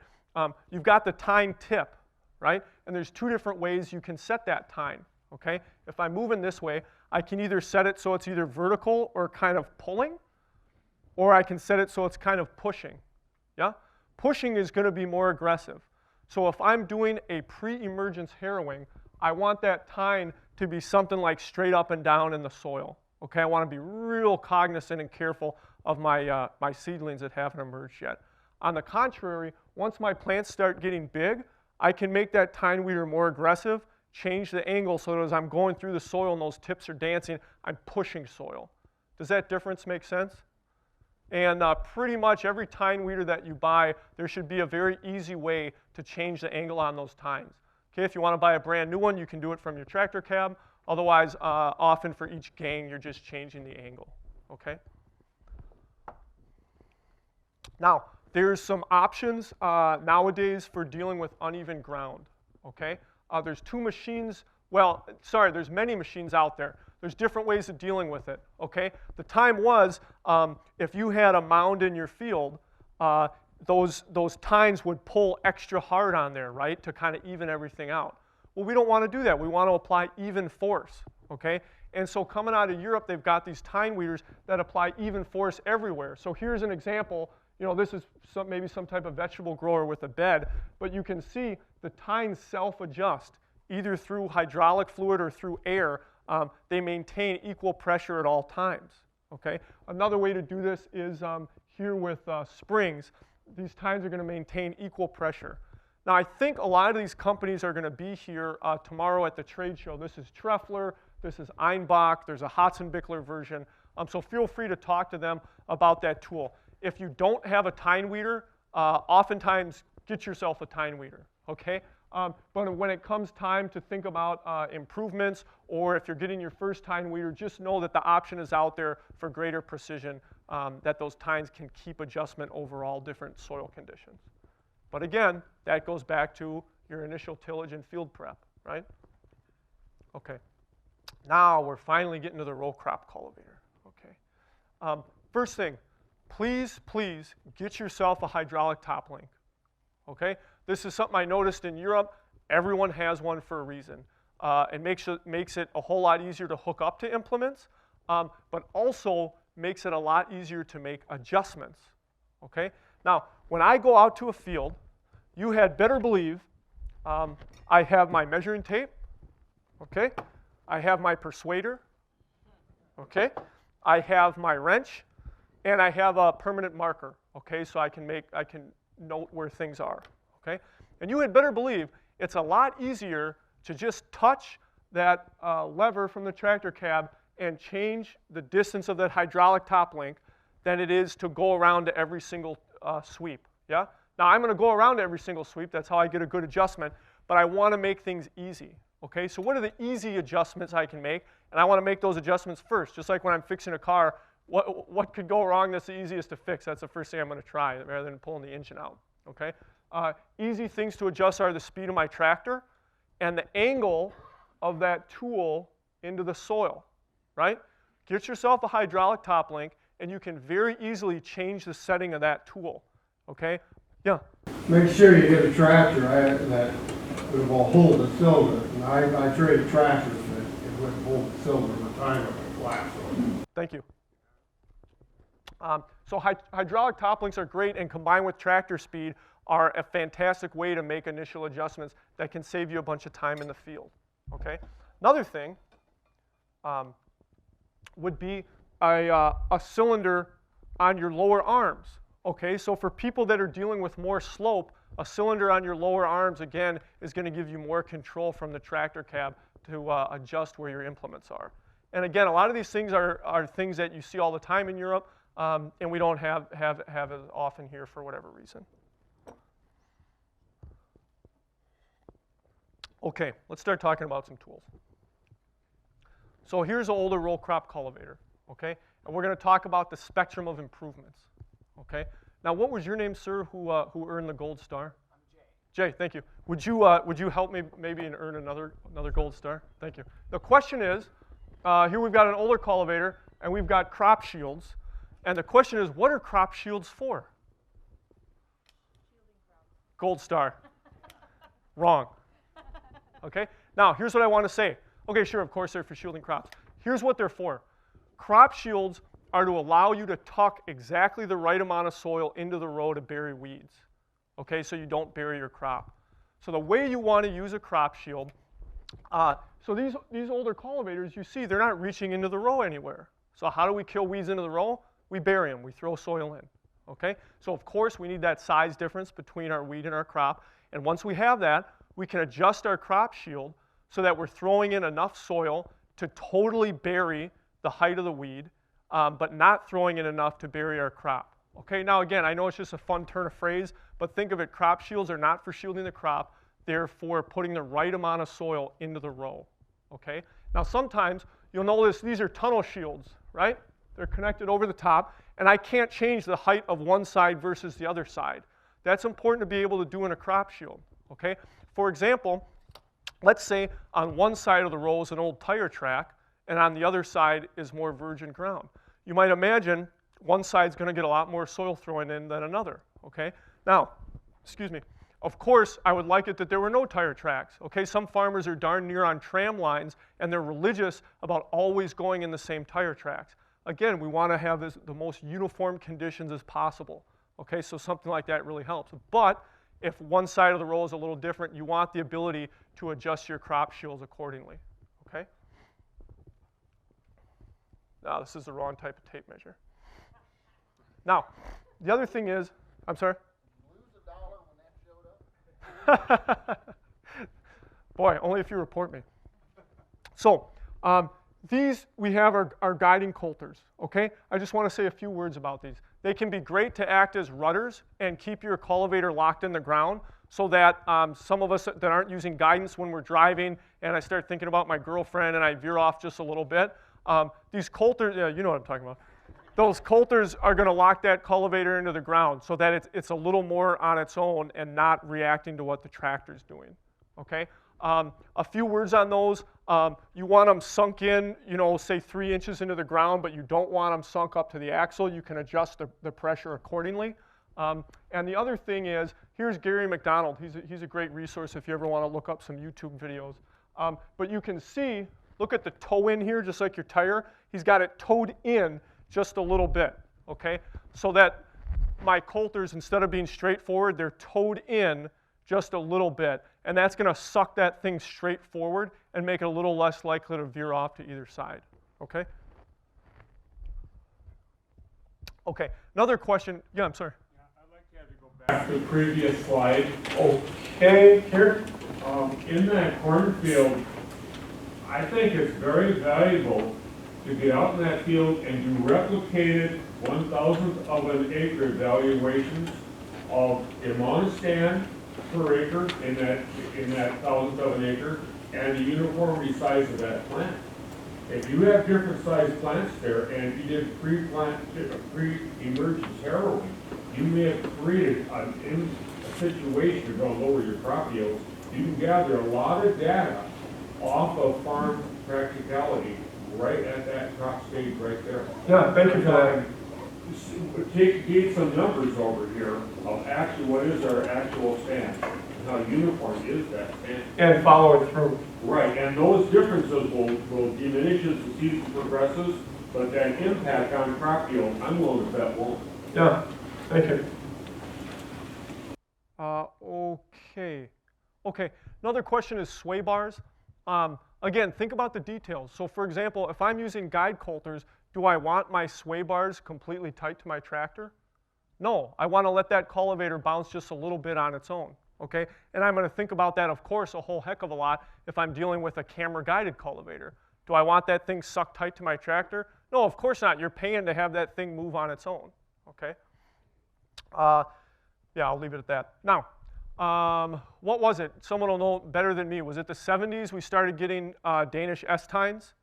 You've got the tine tip, right? And there's two different ways you can set that tine, okay? If I'm moving this way, I can either set it so it's either vertical or kind of pulling, or I can set it so it's kind of pushing, yeah? Pushing is going to be more aggressive. So if I'm doing a pre-emergence harrowing, I want that tine to be something like straight up and down in the soil, okay? I want to be real cognizant and careful of my, my seedlings that haven't emerged yet. On the contrary, once my plants start getting big, I can make that tine weeder more aggressive, change the angle so that as I'm going through the soil and those tips are dancing, I'm pushing soil. Does that difference make sense? And pretty much every tine weeder that you buy, there should be a very easy way to change the angle on those tines. Okay, if you want to buy a brand new one, you can do it from your tractor cab. Otherwise, often for each gang, you're just changing the angle, okay? Now, there's some options nowadays for dealing with uneven ground, okay? There's two machines, well, sorry, there's many machines out there. There's different ways of dealing with it, okay? The time was, if you had a mound in your field, those tines would pull extra hard on there, right, to kind of even everything out. Well, we don't want to do that. We want to apply even force, okay? And so coming out of Europe, they've got these tine weeders that apply even force everywhere. So here's an example. You know, this is maybe some type of vegetable grower with a bed, but you can see the tines self-adjust, either through hydraulic fluid or through air. They maintain equal pressure at all times, okay? Another way to do this is here with springs. These tines are going to maintain equal pressure. Now, I think a lot of these companies are going to be here tomorrow at the trade show. This is Treffler, this is Einbach, there's a Hotzenbickler version. So feel free to talk to them about that tool. If you don't have a tine weeder, oftentimes get yourself a tine weeder, okay? But when it comes time to think about improvements, or if you're getting your first tine weeder, just know that the option is out there for greater precision, that those tines can keep adjustment over all different soil conditions. But again, that goes back to your initial tillage and field prep, right? Okay. Now we're finally getting to the row crop cultivator, okay? First thing, please get yourself a hydraulic top link, okay? This is something I noticed in Europe. Everyone has one for a reason. It makes it a whole lot easier to hook up to implements, but also makes it a lot easier to make adjustments, okay? Now, when I go out to a field, you had better believe I have my measuring tape, okay? I have my persuader, okay? I have my wrench, and I have a permanent marker, okay? So I can note where things are, okay? And you had better believe it's a lot easier to just touch that lever from the tractor cab and change the distance of that hydraulic top link than it is to go around to every single sweep, yeah? Now, I'm going to go around to every single sweep. That's how I get a good adjustment, but I want to make things easy, okay? So what are the easy adjustments I can make? And I want to make those adjustments first, just like when I'm fixing a car. What could go wrong that's the easiest to fix? That's the first thing I'm going to try rather than pulling the engine out, okay? Easy things to adjust are the speed of my tractor and the angle of that tool into the soil, right? Get yourself a hydraulic top link, and you can very easily change the setting of that tool, okay? Yeah? Make sure you get a tractor that it will hold the silver. And I traded tractors that it wouldn't hold the silver in the time of the collapse. Thank you. So hydraulic top links are great, and combined with tractor speed are a fantastic way to make initial adjustments that can save you a bunch of time in the field, okay? Another thing would be a cylinder on your lower arms, okay? So for people that are dealing with more slope, a cylinder on your lower arms, again, is going to give you more control from the tractor cab to adjust where your implements are. And again, a lot of these things are things that you see all the time in Europe, and we don't have it often here for whatever reason. Okay, let's start talking about some tools. So here's an older row crop cultivator, okay? And we're going to talk about the spectrum of improvements, okay? Now, what was your name, sir, who earned the gold star? I'm Jay. Jay, thank you. Would you help me maybe and earn another gold star? Thank you. The question is, here we've got an older cultivator, and we've got crop shields. And the question is, what are crop shields for? Gold star. Wrong. Okay? Now, here's what I want to say. Okay, sure, of course they're for shielding crops. Here's what they're for. Crop shields are to allow you to tuck exactly the right amount of soil into the row to bury weeds. Okay, so you don't bury your crop. So the way you want to use a crop shield, so these older cultivators, you see, they're not reaching into the row anywhere. So how do we kill weeds into the row? We bury them. We throw soil in. Okay? So of course we need that size difference between our weed and our crop. And once we have that, we can adjust our crop shield so that we're throwing in enough soil to totally bury the height of the weed, but not throwing in enough to bury our crop. Okay? Now again, I know it's just a fun turn of phrase, but think of it, crop shields are not for shielding the crop. They're for putting the right amount of soil into the row. Okay? Now sometimes you'll notice these are tunnel shields, right? They're connected over the top, and I can't change the height of one side versus the other side. That's important to be able to do in a crop shield, okay? For example, let's say on one side of the row is an old tire track, and on the other side is more virgin ground. You might imagine one side's going to get a lot more soil thrown in than another, okay? Now, excuse me, of course, I would like it that there were no tire tracks, okay? Some farmers are darn near on tram lines, and they're religious about always going in the same tire tracks. Again, we want to have the most uniform conditions as possible, okay? So something like that really helps. But if one side of the row is a little different, you want the ability to adjust your crop shields accordingly, okay? Now, this is the wrong type of tape measure. Now, the other thing is, I'm sorry? Boy, only if you report me. So, these we have our guiding coulters, okay? I just want to say a few words about these. They can be great to act as rudders and keep your cultivator locked in the ground so that some of us that aren't using guidance when we're driving and I start thinking about my girlfriend and I veer off just a little bit, these coulters, yeah, you know what I'm talking about. Those coulters are going to lock that cultivator into the ground so that it's a little more on its own and not reacting to what the tractor's doing, okay? A few words on those. You want them sunk in, you know, say 3 inches into the ground, but you don't want them sunk up to the axle. You can adjust the pressure accordingly. And the other thing is, here's Gary McDonald. He's a great resource if you ever want to look up some YouTube videos. But you can see, look at the toe in here, just like your tire. He's got it towed in just a little bit, okay? So that my coulters, instead of being straight forward, they're towed in just a little bit. And that's going to suck that thing straight forward and make it a little less likely to veer off to either side, okay? Okay, another question. Yeah, I'm sorry. Yeah, I'd like to have you go back to the previous slide. Okay, here, in that cornfield, I think it's very valuable to get out in that field and do replicated 1,000th of an acre evaluations of the amount of stand per acre in that 1,000th of an acre and the uniformity size of that plant. If you have different sized plants there and you did pre-emergence harrowing, you may have created a situation you're going to lower your crop yields. You can gather a lot of data off of farm practicality right at that crop stage right there. Yeah, thank you for that. Get some numbers over here of actually what is our actual stand. how uniform is that? And follow it through. Right, and those differences will diminish as the season progresses, but that impact on crop yield, I'm willing to bet won't. Yeah, thank you. Okay, another question is sway bars. Again, think about the details. So for example, if I'm using guide coulters, do I want my sway bars completely tight to my tractor? No, I want to let that cultivator bounce just a little bit on its own, okay? And I'm going to think about that, of course, a whole heck of a lot if I'm dealing with a camera-guided cultivator. Do I want that thing sucked tight to my tractor? No, of course not. You're paying to have that thing move on its own, okay? Yeah, I'll leave it at that. Now, what was it? Someone will know better than me. Was it the 70s we started getting Danish S-tines?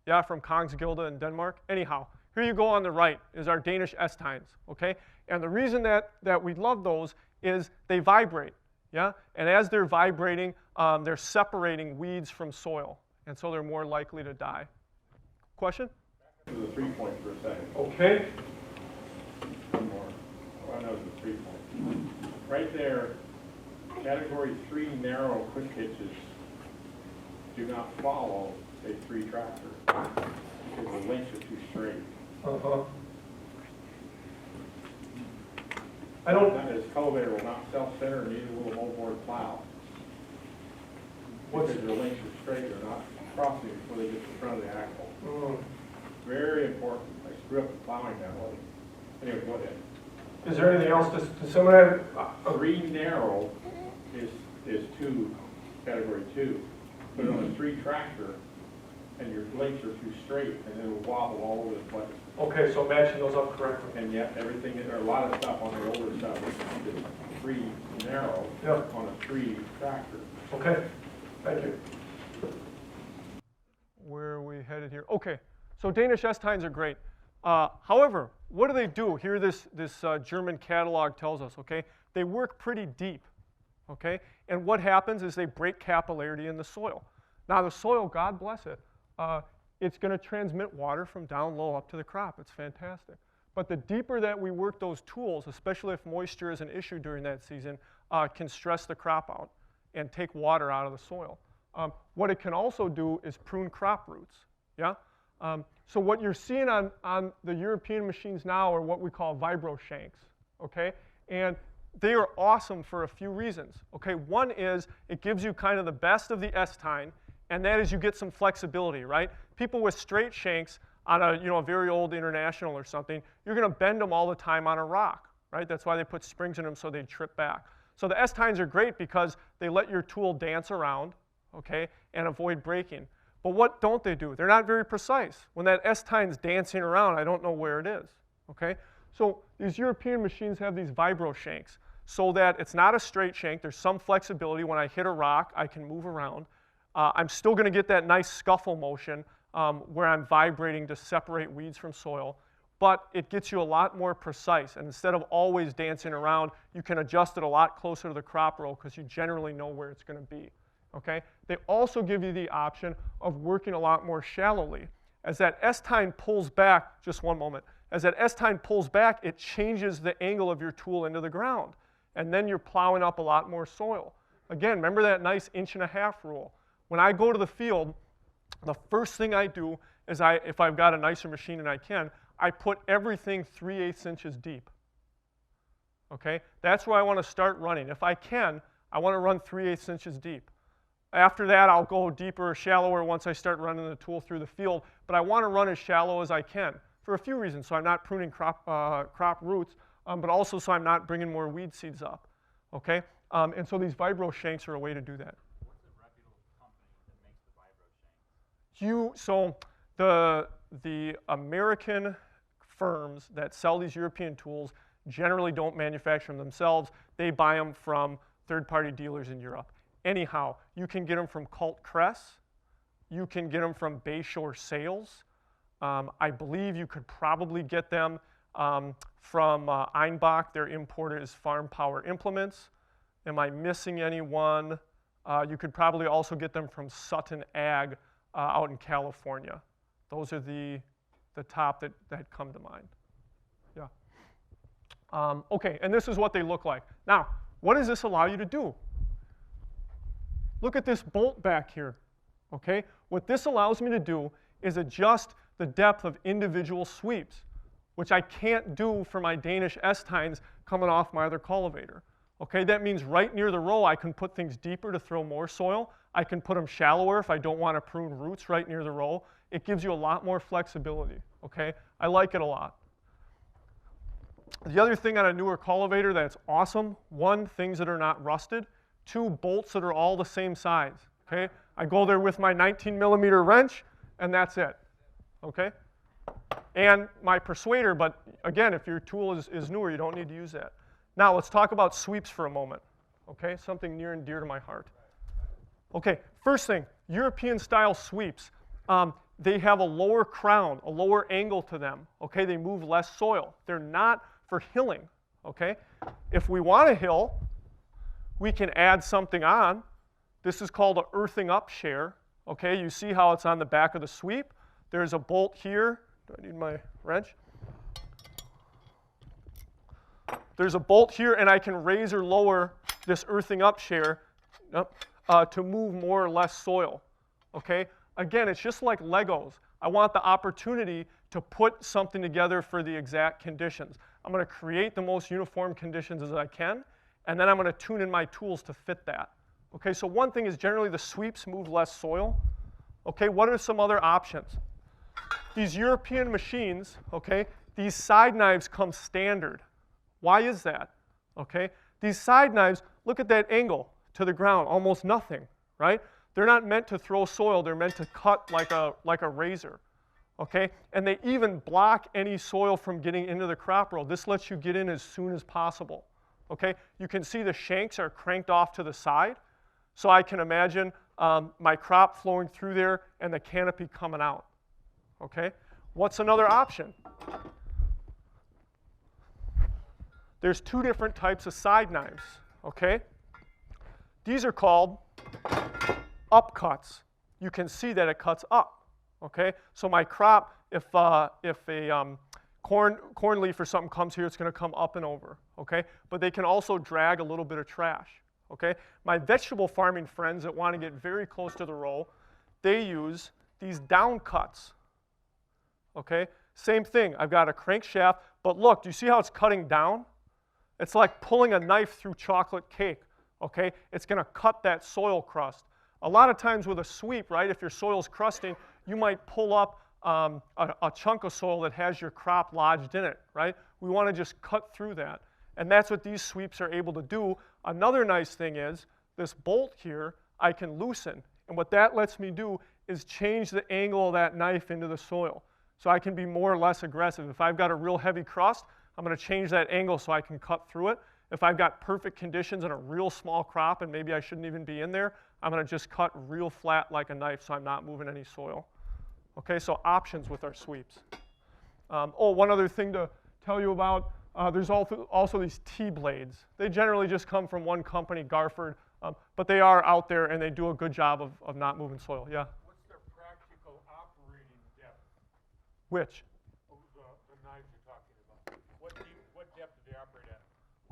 Yeah, from Kongsgilde in Denmark. Anyhow, here you go on the right is our Danish S-tines, okay? And the reason that we love those is they vibrate, yeah? And as they're vibrating, they're separating weeds from soil, and so they're more likely to die. Question? Back to the 3 point for a second. Okay. One more. Oh, I know the 3 point. Right there, category 3 narrow quick hitches do not follow a 3 tractor because the links are too straight. Uh-huh. I don't... This cultivator will not self-center, neither will a moldboard plow. Because their links are straight, they're not crossing before they get to the front of the axle. Very important. I screw up the plowing that way. Anyway, go ahead. Is there anything else? Does someone have... 3 narrow is 2, category 2. Put it on a 3 tractor, and your links are too straight, and it will wobble all over the place. Okay, so matching those up correctly. And yet, everything, there are a lot of stuff on the older stuff is 3 narrow on a 3 tractor. Okay, thank you. Where are we headed here? Okay, so Danish S-tines are great. However, what do? Here this German catalog tells us, okay? They work pretty deep, okay? And what happens is they break capillarity in the soil. Now the soil, God bless it, it's going to transmit water from down low up to the crop. It's fantastic. But the deeper that we work those tools, especially if moisture is an issue during that season, can stress the crop out and take water out of the soil. What it can also do is prune crop roots, yeah? So what you're seeing on the European machines now are what we call Vibro shanks, okay? And they are awesome for a few reasons, okay? One is it gives you kind of the best of the S-tine, and that is you get some flexibility, right? People with straight shanks on a very old International or something, you're going to bend them all the time on a rock, right? That's why they put springs in them so they trip back. So the S-tines are great because they let your tool dance around, okay, and avoid breaking. But what don't they do? They're not very precise. When that S-tine's dancing around, I don't know where it is, okay? So these European machines have these Vibro shanks so that it's not a straight shank. There's some flexibility. When I hit a rock, I can move around. I'm still going to get that nice scuffle motion where I'm vibrating to separate weeds from soil, but it gets you a lot more precise. And instead of always dancing around, you can adjust it a lot closer to the crop row because you generally know where it's going to be. Okay? They also give you the option of working a lot more shallowly. As that S-tine pulls back, just one moment, as that S-tine pulls back, it changes the angle of your tool into the ground. And then you're plowing up a lot more soil. Again, remember that nice 1.5 inch rule. When I go to the field, the first thing I do is if I've got a nicer machine and I can, I put everything 3/8 inches deep. Okay? That's where I want to start running. If I can, I want to run 3/8 inches deep. After that, I'll go deeper or shallower once I start running the tool through the field, but I want to run as shallow as I can for a few reasons. So I'm not pruning crop roots, but also so I'm not bringing more weed seeds up, okay? And so these Vibro shanks are a way to do that. What's a reputable company that makes the Vibro shanks? So the American firms that sell these European tools generally don't manufacture them themselves. They buy them from third-party dealers in Europe. Anyhow, you can get them from KULT-Kress. You can get them from Bayshore Sales. I believe you could probably get them from Einbach. Their importer is Farm Power Implements. Am I missing anyone? You could probably also get them from Sutton Ag out in California. Those are the top that come to mind. Yeah. Okay, and this is what they look like. Now, what does this allow you to do? look at this bolt back here, okay? What this allows me to do is adjust the depth of individual sweeps, which I can't do for my Danish S-tines coming off my other cultivator. Okay, that means right near the row I can put things deeper to throw more soil. I can put them shallower if I don't want to prune roots right near the row. It gives you a lot more flexibility, okay? I like it a lot. The other thing on a newer cultivator that's awesome, one, things that are not rusted, two, bolts that are all the same size, okay? I go there with my 19mm wrench, and that's it, okay? And my persuader, but again, if your tool is newer, you don't need to use that. Now, let's talk about sweeps for a moment, okay? Something near and dear to my heart. Okay, first thing, European-style sweeps. They have a lower crown, a lower angle to them, okay? They move less soil. They're not for hilling, okay? If we want to hill, we can add something on. This is called an earthing up share, okay? You see how it's on the back of the sweep. There's a bolt here. Do I need my wrench? There's a bolt here, and I can raise or lower this earthing up share to move more or less soil, okay? Again, it's just like Legos. I want the opportunity to put something together for the exact conditions. I'm going to create the most uniform conditions as I can, and then I'm going to tune in my tools to fit that. Okay, so one thing is generally the sweeps move less soil. Okay, what are some other options? These European machines, okay, these side knives come standard. Why is that? Okay, these side knives, look at that angle to the ground, almost nothing, right? They're not meant to throw soil, they're meant to cut like a razor, okay? And they even block any soil from getting into the crop row. This lets you get in as soon as possible, okay? You can see the shanks are cranked off to the side, so I can imagine my crop flowing through there and the canopy coming out, okay? What's another option? There's two different types of side knives, okay? These are called upcuts. You can see that it cuts up, okay? So my crop, if a corn leaf or something comes here, it's going to come up and over, okay? But they can also drag a little bit of trash, okay? My vegetable farming friends that want to get very close to the row, they use these down cuts, okay? Same thing. I've got a crankshaft, but look, do you see how it's cutting down? It's like pulling a knife through chocolate cake, okay? It's going to cut that soil crust. A lot of times with a sweep, right, if your soil's crusting, you might pull up a chunk of soil that has your crop lodged in it, right? We want to just cut through that. And that's what these sweeps are able to do. Another nice thing is this bolt here, I can loosen. And what that lets me do is change the angle of that knife into the soil. So I can be more or less aggressive. If I've got a real heavy crust, I'm going to change that angle so I can cut through it. If I've got perfect conditions and a real small crop and maybe I shouldn't even be in there, I'm going to just cut real flat like a knife so I'm not moving any soil. Okay, so options with our sweeps. One other thing to tell you about, there's also these T-blades. They generally just come from one company, Garford, but they are out there and they do a good job of not moving soil. Yeah? What's their practical operating depth? Which? The knives you're talking about. What depth do they operate at?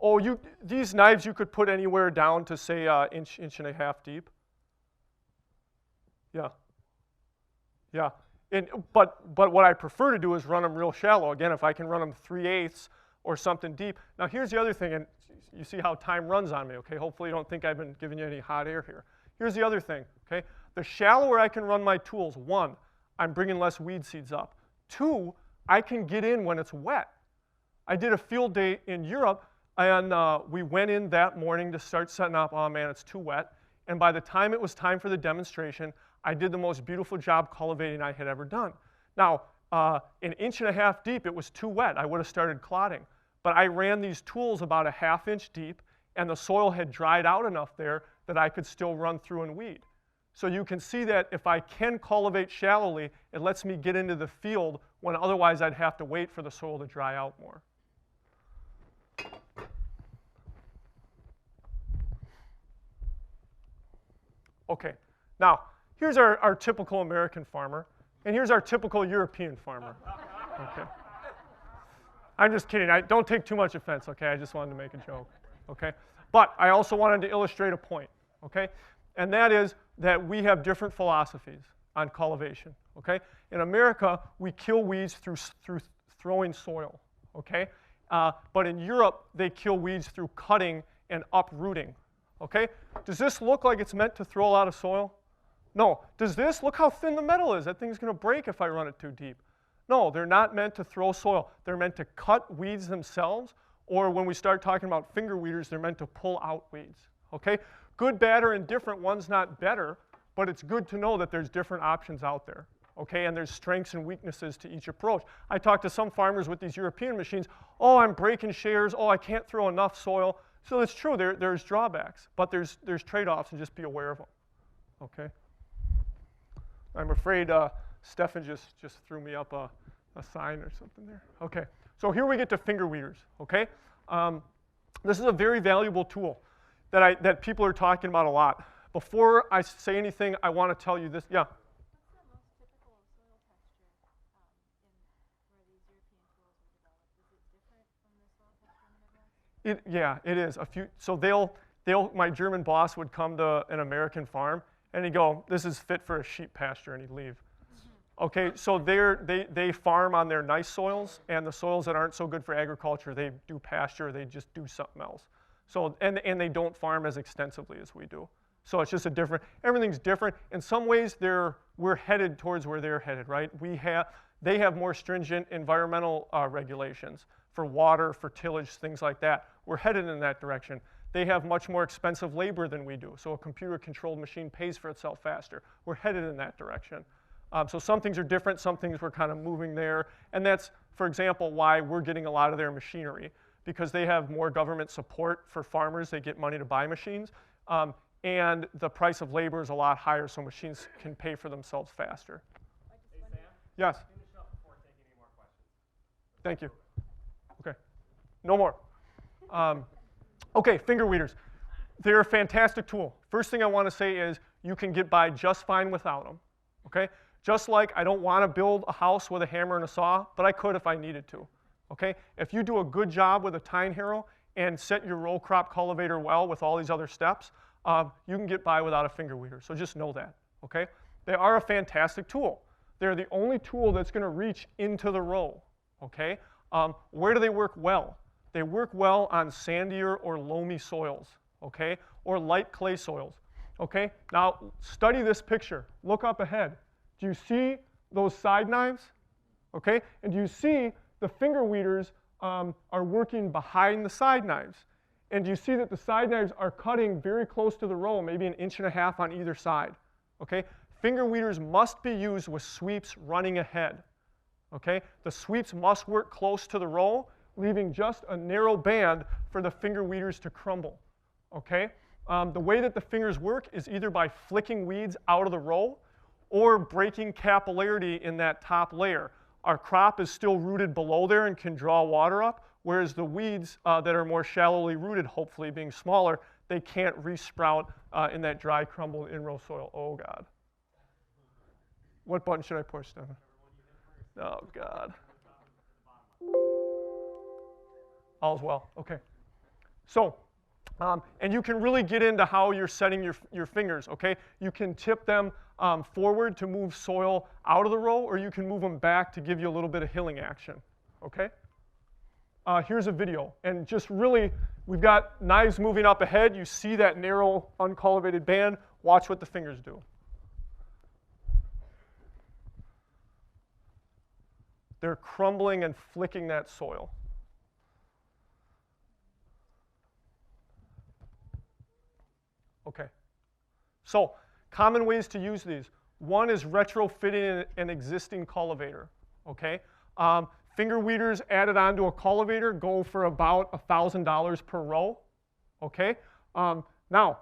Oh, these knives you could put anywhere down to say inch and a half deep. Yeah. Yeah. But what I prefer to do is run them real shallow. Again, if I can run them 3/8 or something deep. Now here's the other thing, and you see how time runs on me, okay? Hopefully you don't think I've been giving you any hot air here. Here's the other thing, okay? The shallower I can run my tools, one, I'm bringing less weed seeds up. Two, I can get in when it's wet. I did a field day in Europe, and we went in that morning to start setting up. Oh man, it's too wet. And by the time it was time for the demonstration, I did the most beautiful job cultivating I had ever done. Now, an inch and a half deep, it was too wet. I would have started clodding. But I ran these tools about a ½ inch deep, and the soil had dried out enough there that I could still run through and weed. So you can see that if I can cultivate shallowly, it lets me get into the field when otherwise I'd have to wait for the soil to dry out more. Okay, now here's our typical American farmer, and here's our typical European farmer. Okay. I'm just kidding. Don't take too much offense, okay? I just wanted to make a joke, okay? But I also wanted to illustrate a point, okay? and that is that we have different philosophies on cultivation, okay? In America, we kill weeds through throwing soil, okay? But in Europe, they kill weeds through cutting and uprooting, okay? Does this look like it's meant to throw a lot of soil? No. Does this? Look how thin the metal is. That thing's going to break if I run it too deep. No, they're not meant to throw soil. They're meant to cut weeds themselves, or when we start talking about finger weeders, they're meant to pull out weeds, okay? Good, bad, or indifferent, one's not better, but it's good to know that there's different options out there, okay? And there's strengths and weaknesses to each approach. I talked to some farmers with these European machines. Oh, I'm breaking shares. Oh, I can't throw enough soil. So it's true, there's drawbacks, but there's trade-offs, and just be aware of them, okay? I'm afraid Stefan just threw me up a sign or something there. Okay, so here we get to finger weeders, okay? This is a very valuable tool that people are talking about a lot. Before I say anything, I want to tell you this. Yeah? What's the most typical soil texture where these European tools were developed? Is it different from the soil texture in the Midwest? Yeah, it is. So my German boss would come to an American farm, and he'd go, "This is fit for a sheep pasture," and he'd leave. Okay, so they farm on their nice soils, and the soils that aren't so good for agriculture, they do pasture, they just do something else. So, and they don't farm as extensively as we do. So it's just everything's different. In some ways, we're headed towards where they're headed, right? They have more stringent environmental regulations for water, for tillage, things like that. We're headed in that direction. They have much more expensive labor than we do, so a computer-controlled machine pays for itself faster. We're headed in that direction. So some things are different, some things we're kind of moving there, and that's, for example, why we're getting a lot of their machinery, because they have more government support for farmers. They get money to buy machines, and the price of labor is a lot higher, so machines can pay for themselves faster. Hey, Sam? Yes? Finish up before taking any more questions. Thank you. Okay, no more. Okay, finger weeders. They're a fantastic tool. First thing I want to say is you can get by just fine without them, okay? Just like I don't want to build a house with a hammer and a saw, but I could if I needed to, okay? If you do a good job with a tine harrow and set your row crop cultivator well with all these other steps, you can get by without a finger weeder, so just know that, okay? They are a fantastic tool. They're the only tool that's going to reach into the row, okay? Where do they work well? They work well on sandier or loamy soils, okay? Or light clay soils, okay? Now, study this picture. Look up ahead. Do you see those side knives? Okay? And do you see the finger weeders are working behind the side knives? And do you see that the side knives are cutting very close to the row, maybe 1.5 inches on either side? Okay? Finger weeders must be used with sweeps running ahead. Okay? The sweeps must work close to the row, leaving just a narrow band for the finger weeders to crumble. Okay? The way that the fingers work is either by flicking weeds out of the row or breaking capillarity in that top layer. Our crop is still rooted below there and can draw water up, whereas the weeds that are more shallowly rooted, hopefully being smaller, they can't re-sprout in that dry, crumbled in-row soil. Oh, God. What button should I push, Stephen? Oh, God. All's well. Okay. So, and you can really get into how you're setting your fingers, okay? You can tip them forward to move soil out of the row, or you can move them back to give you a little bit of hilling action, okay? Here's a video, and just really, we've got knives moving up ahead. You see that narrow, uncultivated band. Watch what the fingers do. They're crumbling and flicking that soil. Okay, so common ways to use these. One is retrofitting an existing cultivator, okay? Finger weeders added onto a cultivator go for about $1,000 per row, okay? Now,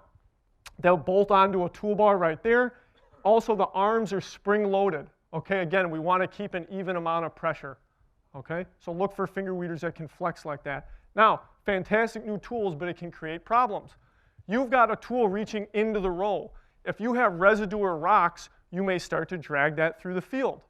they'll bolt onto a toolbar right there. Also, the arms are spring-loaded, okay? Again, we want to keep an even amount of pressure, okay? So look for finger weeders that can flex like that. Now, fantastic new tools, but it can create problems. You've got a tool reaching into the row. If you have residue or rocks, you may start to drag that through the field.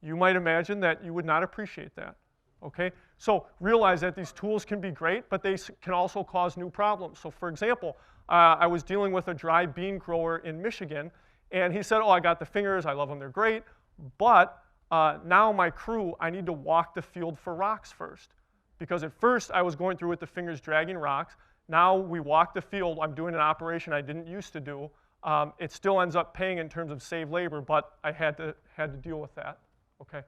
You might imagine that you would not appreciate that, okay? So realize that these tools can be great, but they can also cause new problems. So for example, I was dealing with a dry bean grower in Michigan, and he said, oh, I got the fingers, I love them, they're great, but now my crew, I need to walk the field for rocks first. Because at first I was going through with the fingers dragging rocks. Now we walk the field, I'm doing an operation I didn't used to do. It still ends up paying in terms of saved labor, but I had to deal with that, okay?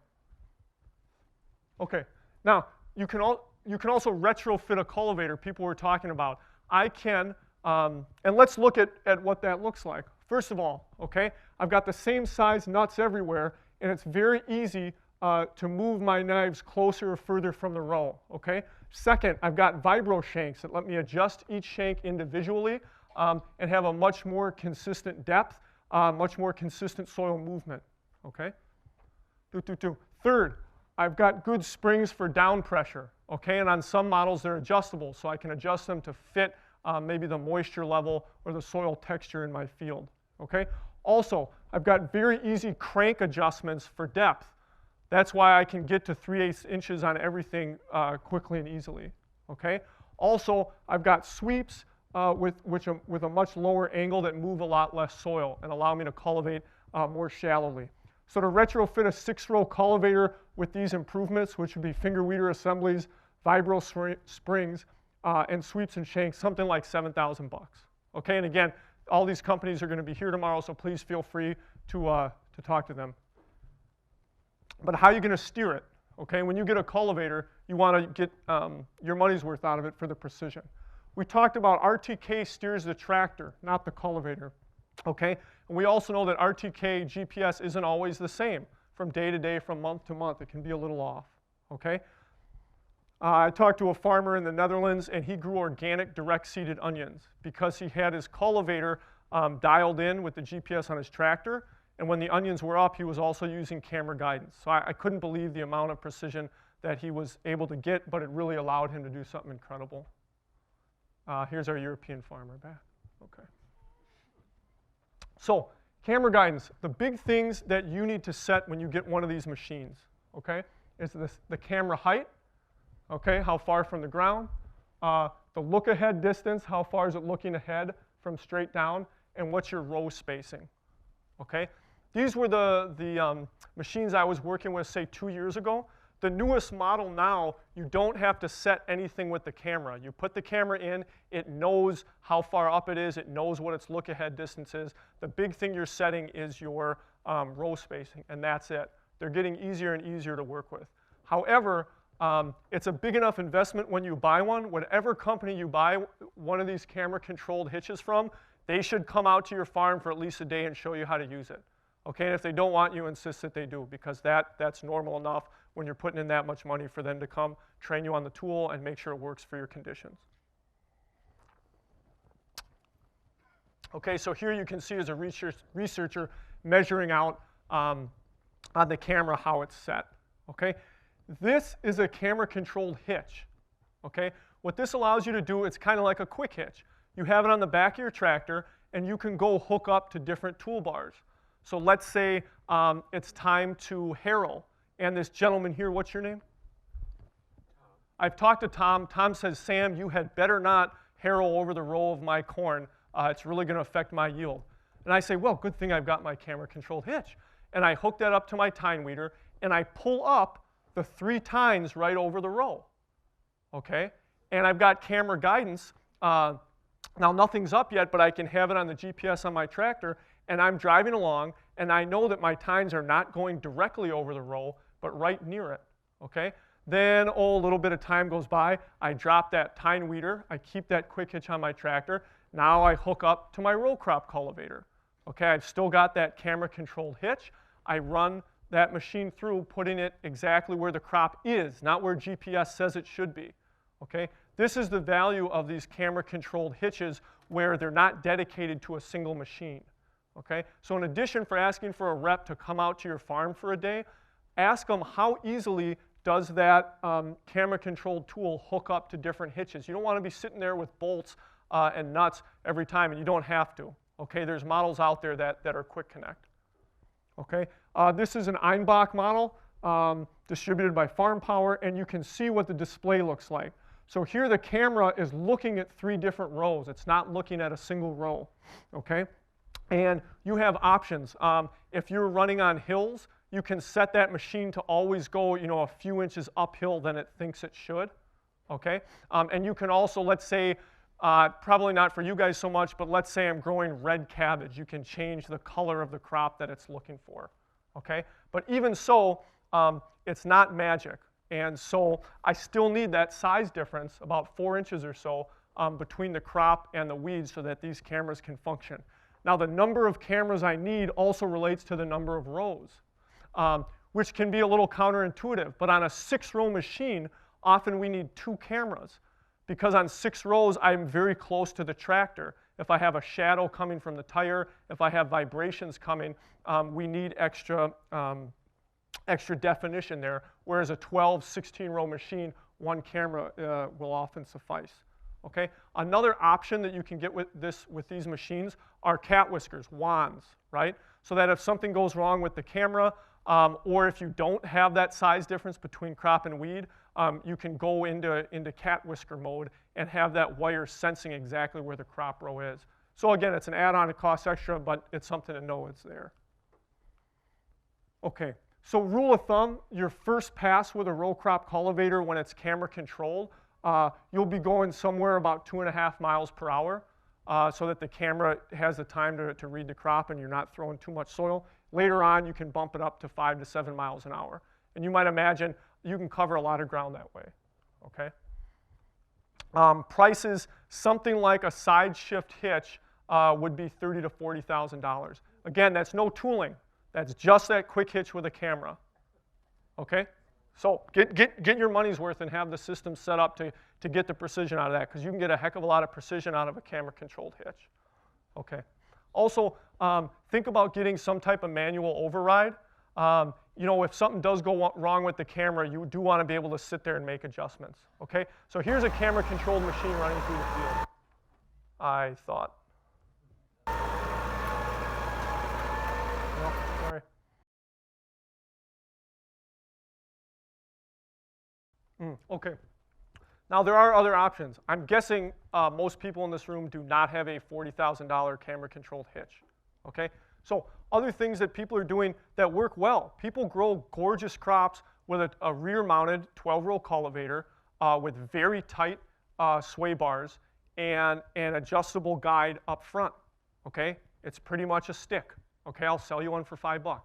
Okay, now you can also retrofit a cultivator, people were talking about. I can, and let's look at what that looks like. First of all, okay, I've got the same size nuts everywhere, and it's very easy to move my knives closer or further from the row, okay? Second, I've got Vibro shanks that let me adjust each shank individually and have a much more consistent depth, much more consistent soil movement, okay? Third, I've got good springs for down pressure, okay? And on some models, they're adjustable, so I can adjust them to fit maybe the moisture level or the soil texture in my field, okay? Also, I've got very easy crank adjustments for depth. That's why I can get to 3/8 inches on everything quickly and easily, okay? Also, I've got sweeps with a much lower angle that move a lot less soil and allow me to cultivate more shallowly. So to retrofit a 6-row cultivator with these improvements, which would be finger weeder assemblies, Vibro springs, and sweeps and shanks, something like $7,000 bucks. Okay, and again, all these companies are going to be here tomorrow, so please feel free to talk to them. But how are you going to steer it? Okay, when you get a cultivator, you want to get your money's worth out of it for the precision. We talked about RTK steers the tractor, not the cultivator. Okay, and we also know that RTK GPS isn't always the same from day to day, from month to month. It can be a little off. Okay. I talked to a farmer in the Netherlands, and he grew organic direct-seeded onions because he had his cultivator dialed in with the GPS on his tractor, and when the onions were up, he was also using camera guidance. So I couldn't believe the amount of precision that he was able to get, but it really allowed him to do something incredible. Here's our European farmer back. Okay. So camera guidance, the big things that you need to set when you get one of these machines, okay, is the camera height. Okay, how far from the ground, the look ahead distance, how far is it looking ahead from straight down, and what's your row spacing, okay? These were the machines I was working with, say, 2 years ago. The newest model now, you don't have to set anything with the camera. You put the camera in, it knows how far up it is, it knows what its look ahead distance is. The big thing you're setting is your row spacing, and that's it. They're getting easier and easier to work with. However, it's a big enough investment when you buy one. Whatever company you buy one of these camera-controlled hitches from, they should come out to your farm for at least a day and show you how to use it. Okay, and if they don't want you, insist that they do, because that's normal enough when you're putting in that much money for them to come train you on the tool and make sure it works for your conditions. Okay, so here you can see as a researcher measuring out on the camera how it's set. Okay. This is a camera-controlled hitch, okay? What this allows you to do, it's kind of like a quick hitch. You have it on the back of your tractor, and you can go hook up to different toolbars. So let's say it's time to harrow, and this gentleman here, what's your name? Tom. I've talked to Tom. Tom says, Sam, you had better not harrow over the row of my corn. It's really going to affect my yield. And I say, well, good thing I've got my camera-controlled hitch. And I hook that up to my tine weeder, and I pull up the 3 tines right over the row, okay? And I've got camera guidance. Now nothing's up yet, but I can have it on the GPS on my tractor, and I'm driving along, and I know that my tines are not going directly over the row, but right near it, okay? Then, a little bit of time goes by. I drop that tine weeder. I keep that quick hitch on my tractor. Now I hook up to my row crop cultivator, okay? I've still got that camera-controlled hitch. I run that machine through, putting it exactly where the crop is, not where GPS says it should be, okay? This is the value of these camera-controlled hitches where they're not dedicated to a single machine, okay? So in addition for asking for a rep to come out to your farm for a day, ask them how easily does that camera-controlled tool hook up to different hitches. You don't want to be sitting there with bolts and nuts every time, and you don't have to, okay? There's models out there that are quick connect. Okay, this is an Einbach model. distributed by Farm Power, and you can see what the display looks like. So here the camera is looking at 3 different rows. It's not looking at a single row, okay? And you have options. If you're running on hills, you can set that machine to always go, a few inches uphill than it thinks it should, okay? And you can also, let's say, probably not for you guys so much, but let's say I'm growing red cabbage. You can change the color of the crop that it's looking for, okay? But even so, it's not magic. And so I still need that size difference, about 4 inches or so, between the crop and the weeds so that these cameras can function. Now the number of cameras I need also relates to the number of rows, which can be a little counterintuitive. But on a 6-row machine, often we need 2 cameras. Because on 6 rows, I'm very close to the tractor. If I have a shadow coming from the tire, if I have vibrations coming, we need extra definition there, whereas a 12, 16-row machine, 1 camera will often suffice. Okay? Another option that you can get with these machines are cat whiskers, wands, right? So that if something goes wrong with the camera, or if you don't have that size difference between crop and weed, you can go into cat whisker mode and have that wire sensing exactly where the crop row is. So again, it's an add-on, it costs extra, but it's something to know it's there. Okay, so rule of thumb, your first pass with a row crop cultivator when it's camera controlled, you'll be going somewhere about 2.5 miles per hour so that the camera has the time to read the crop and you're not throwing too much soil. Later on, you can bump it up to 5 to 7 miles an hour. And you might imagine you can cover a lot of ground that way, okay? Prices, something like a side shift hitch would be $30,000 to $40,000. Again, that's no tooling. That's just that quick hitch with a camera, okay? So get your money's worth and have the system set up to get the precision out of that, because you can get a heck of a lot of precision out of a camera-controlled hitch, okay? Also, think about getting some type of manual override. If something does go wrong with the camera, you do want to be able to sit there and make adjustments, okay? So here's a camera-controlled machine running through the field, I thought. No, sorry. Okay. Now there are other options. I'm guessing most people in this room do not have a $40,000 camera-controlled hitch, okay? So other things that people are doing that work well. People grow gorgeous crops with a rear-mounted 12-row cultivator with very tight sway bars and an adjustable guide up front, okay? It's pretty much a stick, okay? I'll sell you one for $5.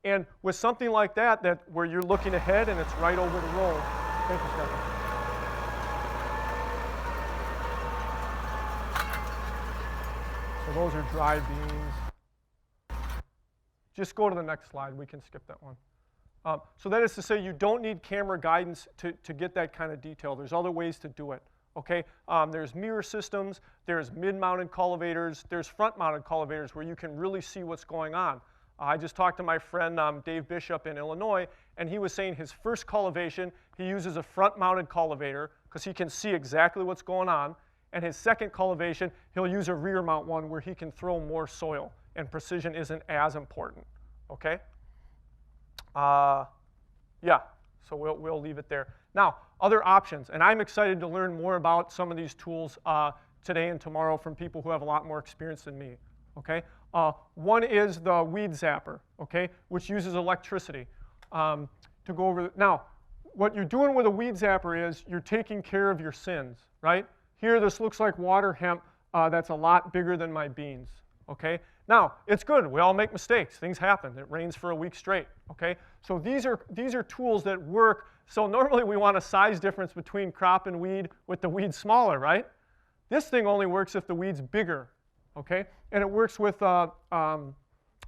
And with something like that where you're looking ahead and it's right over the row, thank you, Stephanie. So those are dry beans. Just go to the next slide. We can skip that one. So that is to say you don't need camera guidance to get that kind of detail. There's other ways to do it, okay? There's mirror systems. There's mid-mounted cultivators. There's front-mounted cultivators where you can really see what's going on. I just talked to my friend Dave Bishop in Illinois, and he was saying his first cultivation, he uses a front-mounted cultivator because he can see exactly what's going on. And his second cultivation, he'll use a rear mount one where he can throw more soil and precision isn't as important, okay? Yeah, so we'll leave it there. Now, other options, and I'm excited to learn more about some of these tools today and tomorrow from people who have a lot more experience than me, okay? One is the weed zapper, okay, which uses electricity to go over. Now, what you're doing with a weed zapper is you're taking care of your sins, right? Here, this looks like water hemp that's a lot bigger than my beans, okay? Now, it's good. We all make mistakes. Things happen. It rains for a week straight, okay? So these are tools that work. So normally we want a size difference between crop and weed with the weed smaller, right? This thing only works if the weed's bigger, okay? And it works with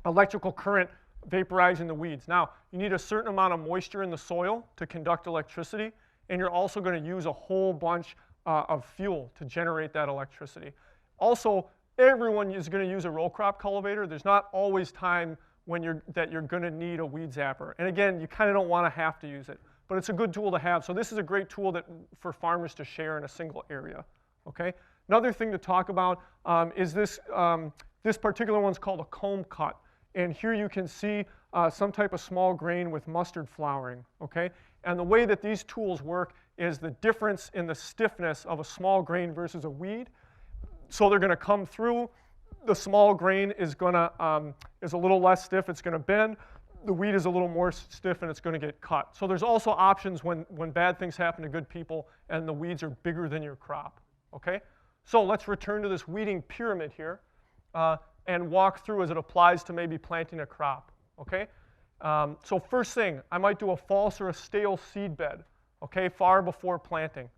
electrical current vaporizing the weeds. Now, you need a certain amount of moisture in the soil to conduct electricity, and you're also going to use a whole bunch of fuel to generate that electricity. Also, everyone is going to use a row crop cultivator. There's not always time when you're going to need a weed zapper. And again, you kind of don't want to have to use it, but it's a good tool to have. So this is a great tool for farmers to share in a single area, okay? Another thing to talk about is this particular one's called a comb cut. And here you can see some type of small grain with mustard flowering, okay? And the way that these tools work is the difference in the stiffness of a small grain versus a weed. So they're gonna come through. The small grain is a little less stiff, it's gonna bend. The weed is a little more stiff and it's gonna get cut. So there's also options when bad things happen to good people and the weeds are bigger than your crop, okay? So let's return to this weeding pyramid here and walk through as it applies to maybe planting a crop, okay? So first thing, I might do a false or a stale seed bed, okay, far before planting.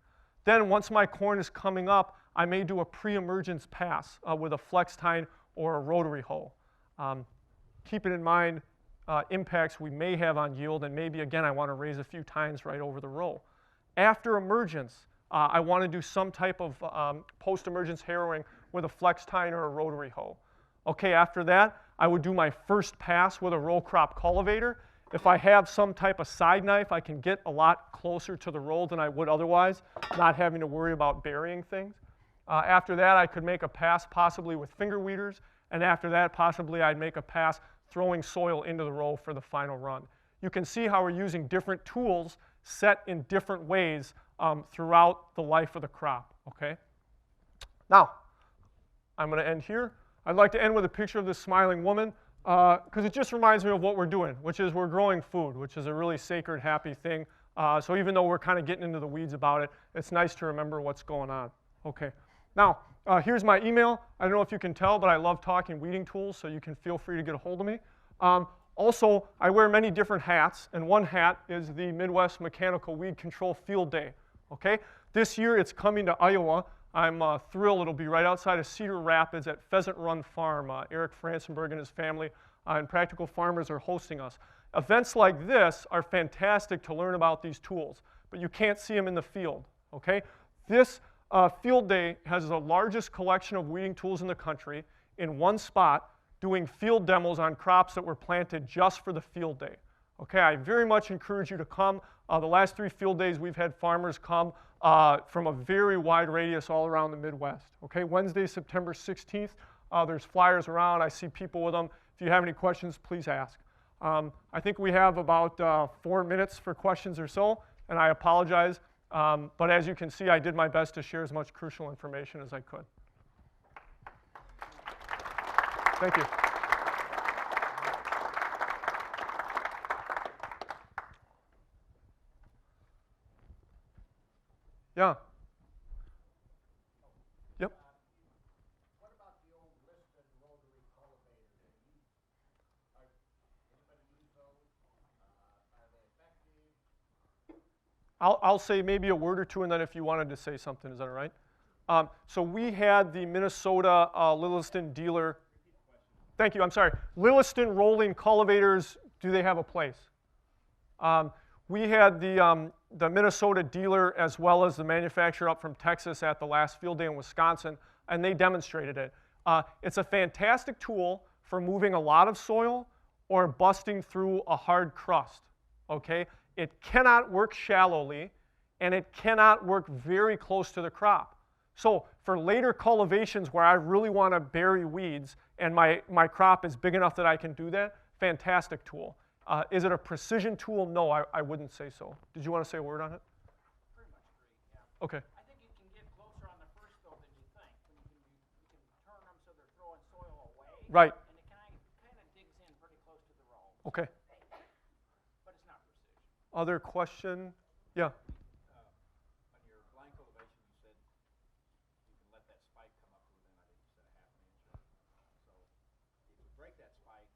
Then once my corn is coming up, I may do a pre-emergence pass with a flex tine or a rotary hoe. Keeping in mind impacts we may have on yield, and maybe again I want to raise a few tines right over the row. After emergence, I want to do some type of post-emergence harrowing with a flex tine or a rotary hoe. Okay, after that, I would do my first pass with a row crop cultivator. If I have some type of side knife, I can get a lot closer to the row than I would otherwise, not having to worry about burying things. After that, I could make a pass possibly with finger weeders, and after that, possibly I'd make a pass throwing soil into the row for the final run. You can see how we're using different tools set in different ways throughout the life of the crop, okay? Now, I'm gonna end here. I'd like to end with a picture of this smiling woman because it just reminds me of what we're doing, which is we're growing food, which is a really sacred, happy thing. So even though we're kind of getting into the weeds about it, it's nice to remember what's going on. Okay, now here's my email. I don't know if you can tell, but I love talking weeding tools, so you can feel free to get a hold of me. Also, I wear many different hats, and one hat is the Midwest Mechanical Weed Control Field Day. Okay, this year it's coming to Iowa. I'm thrilled. It'll be right outside of Cedar Rapids at Pheasant Run Farm. Eric Francenberg and his family and Practical Farmers are hosting us. Events like this are fantastic to learn about these tools, but you can't see them in the field, okay? This field day has the largest collection of weeding tools in the country in one spot, doing field demos on crops that were planted just for the field day. Okay, I very much encourage you to come. The last 3 field days we've had farmers come from a very wide radius all around the Midwest. Okay, Wednesday, September 16th, there's flyers around. I see people with them. If you have any questions, please ask. I think we have about 4 minutes for questions or so, and I apologize. But as you can see, I did my best to share as much crucial information as I could. Thank you. Yeah. Yep. What about the old listed rotary cultivators? Anybody use those? Are they effective? I'll say maybe a word or two, and then if you wanted to say something, is that all right? So we had the Minnesota Lilliston dealer. Thank you, I'm sorry. Lilliston rolling cultivators, do they have a place? We had the Minnesota dealer as well as the manufacturer up from Texas at the last field day in Wisconsin, and they demonstrated it. It's a fantastic tool for moving a lot of soil or busting through a hard crust, okay? It cannot work shallowly, and it cannot work very close to the crop. So for later cultivations where I really want to bury weeds and my crop is big enough that I can do that, fantastic tool. Is it a precision tool? No, I wouldn't say so. Did you want to say a word on it? Pretty much agree, yeah. Okay. I think you can get closer on the first though than you think. You can turn them so they're throwing soil away. Right. And it kind of digs in pretty close to the row. Okay. But it's not precision. Other question? Yeah. On your blind cultivation, you said you can let that spike come up to within, I think you said a half an inch. So if you break that spike,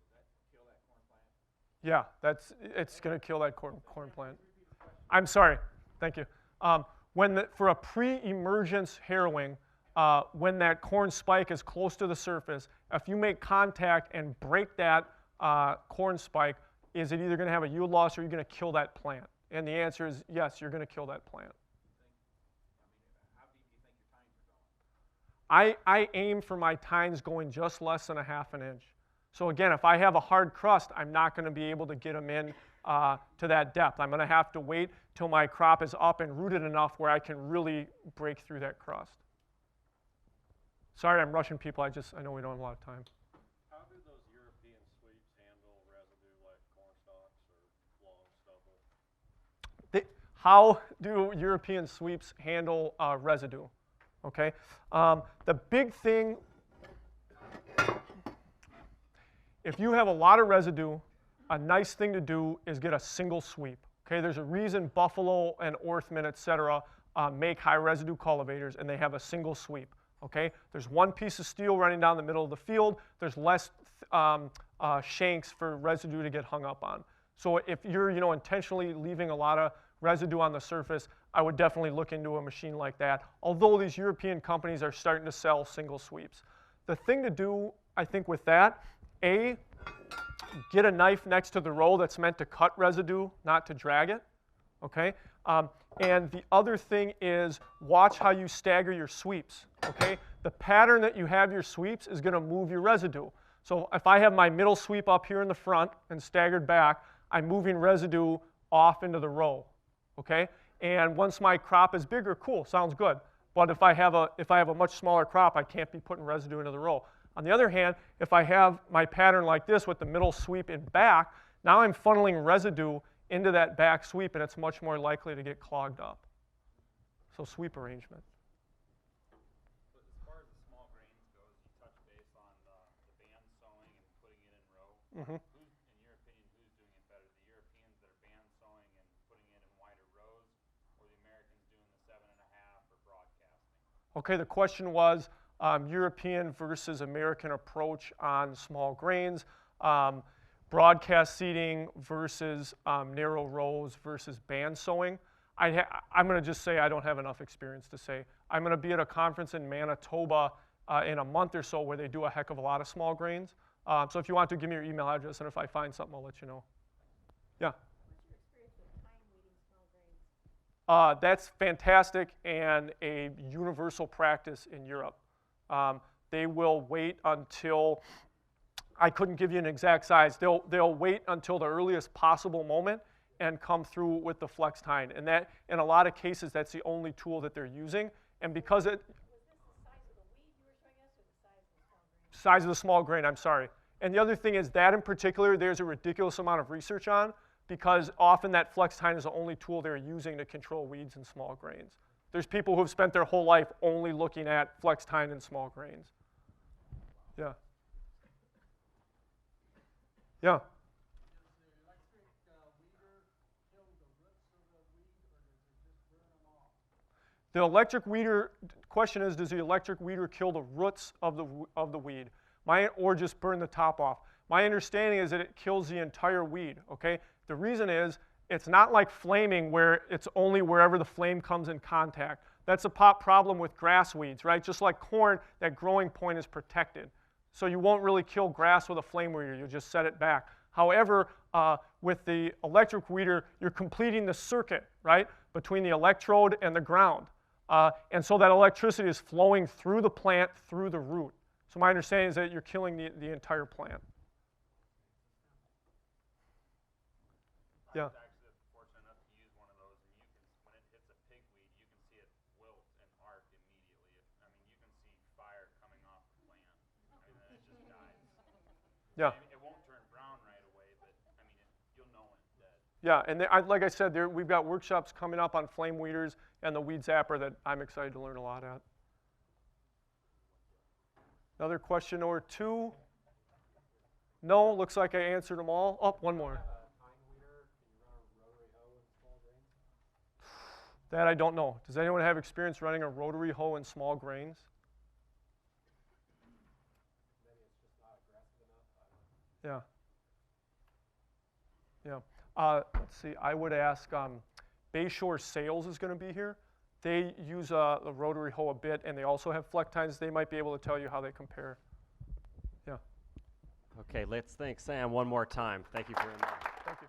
does that kill that corn plant? Yeah, it's going to kill that corn plant. I'm sorry. Thank you. For a pre-emergence harrowing, when that corn spike is close to the surface, if you make contact and break that corn spike, is it either going to have a yield loss or you're going to kill that plant? And the answer is yes, you're going to kill that plant. How deep do you think your tines are going? I aim for my tines going just less than a half an inch. So again, if I have a hard crust, I'm not going to be able to get them in to that depth. I'm going to have to wait till my crop is up and rooted enough where I can really break through that crust. Sorry, I'm rushing people. I know we don't have a lot of time. How do those European sweeps handle resin how do European sweeps handle residue? Okay, the big thing, if you have a lot of residue, a nice thing to do is get a single sweep. Okay, there's a reason Buffalo and Orthman, et cetera, make high residue cultivators, and they have a single sweep. Okay, there's one piece of steel running down the middle of the field. There's less shanks for residue to get hung up on. So if you're intentionally leaving a lot of residue on the surface, I would definitely look into a machine like that, although these European companies are starting to sell single sweeps. The thing to do, I think, with that, A, get a knife next to the row that's meant to cut residue, not to drag it, okay? And the other thing is watch how you stagger your sweeps, okay? The pattern that you have your sweeps is going to move your residue. So if I have my middle sweep up here in the front and staggered back, I'm moving residue off into the row, okay? And once my crop is bigger, cool, sounds good. But if I have a much smaller crop, I can't be putting residue into the row. On the other hand, if I have my pattern like this with the middle sweep in back, now I'm funneling residue into that back sweep, and it's much more likely to get clogged up. So sweep arrangement. But as far as the small grains goes, you touch base on the band sowing and putting it in row. Mm-hmm. Who's, in your opinion, who's doing it better? The Europeans that are band sowing and putting it in wider rows, or the Americans doing the 7.5 or broadcasting? Okay, the question was European versus American approach on small grains, broadcast seeding versus narrow rows versus band sowing. I'm going to just say I don't have enough experience to say. I'm going to be at a conference in Manitoba in a month or so where they do a heck of a lot of small grains. So if you want to, give me your email address, and if I find something, I'll let you know. Yeah? What's your experience with time weeding small grains? That's fantastic and a universal practice in Europe. They will wait until, I couldn't give you an exact size, they'll wait until the earliest possible moment and come through with the flex tine. And that, in a lot of cases, that's the only tool that they're using. And because it... Was this the size of the weed you were showing us, or the size of the small grain? Size of the small grain, I'm sorry. And the other thing is that in particular, there's a ridiculous amount of research on, because often that flex tine is the only tool they're using to control weeds in small grains. There's people who have spent their whole life only looking at flex tine in small grains. Yeah. Yeah. The electric weeder, question is, does the electric weeder kill the roots of the weed? Or just burn the top off? My understanding is that it kills the entire weed, okay? The reason is, it's not like flaming where it's only wherever the flame comes in contact. That's a problem with grass weeds, right? Just like corn, that growing point is protected. So you won't really kill grass with a flame weeder, you'll just set it back. However, with the electric weeder, you're completing the circuit, right, between the electrode and the ground. And so that electricity is flowing through the plant, through the root. So my understanding is that you're killing the entire plant. Yeah. I was actually fortunate enough to use one of those, and you can, when it hits a pigweed, you can see it wilt and arc immediately. I mean, you can see fire coming off the plant, and then it just dies. Yeah. It won't turn brown right away, but I mean, you'll know when it's dead. Yeah, and like I said, we've got workshops coming up on flame weeders and the weed zapper that I'm excited to learn a lot at. Another question or two? No, looks like I answered them all. Oh, one more. That I don't know. Does anyone have experience running a rotary hoe in small grains? Maybe it's just not aggressive enough. Yeah. Yeah. Let's see. I would ask Bayshore Sales is going to be here. They use the rotary hoe a bit, and they also have flex tines. They might be able to tell you how they compare. Yeah. Okay, let's thank Sam one more time. Thank you very much. Thank you.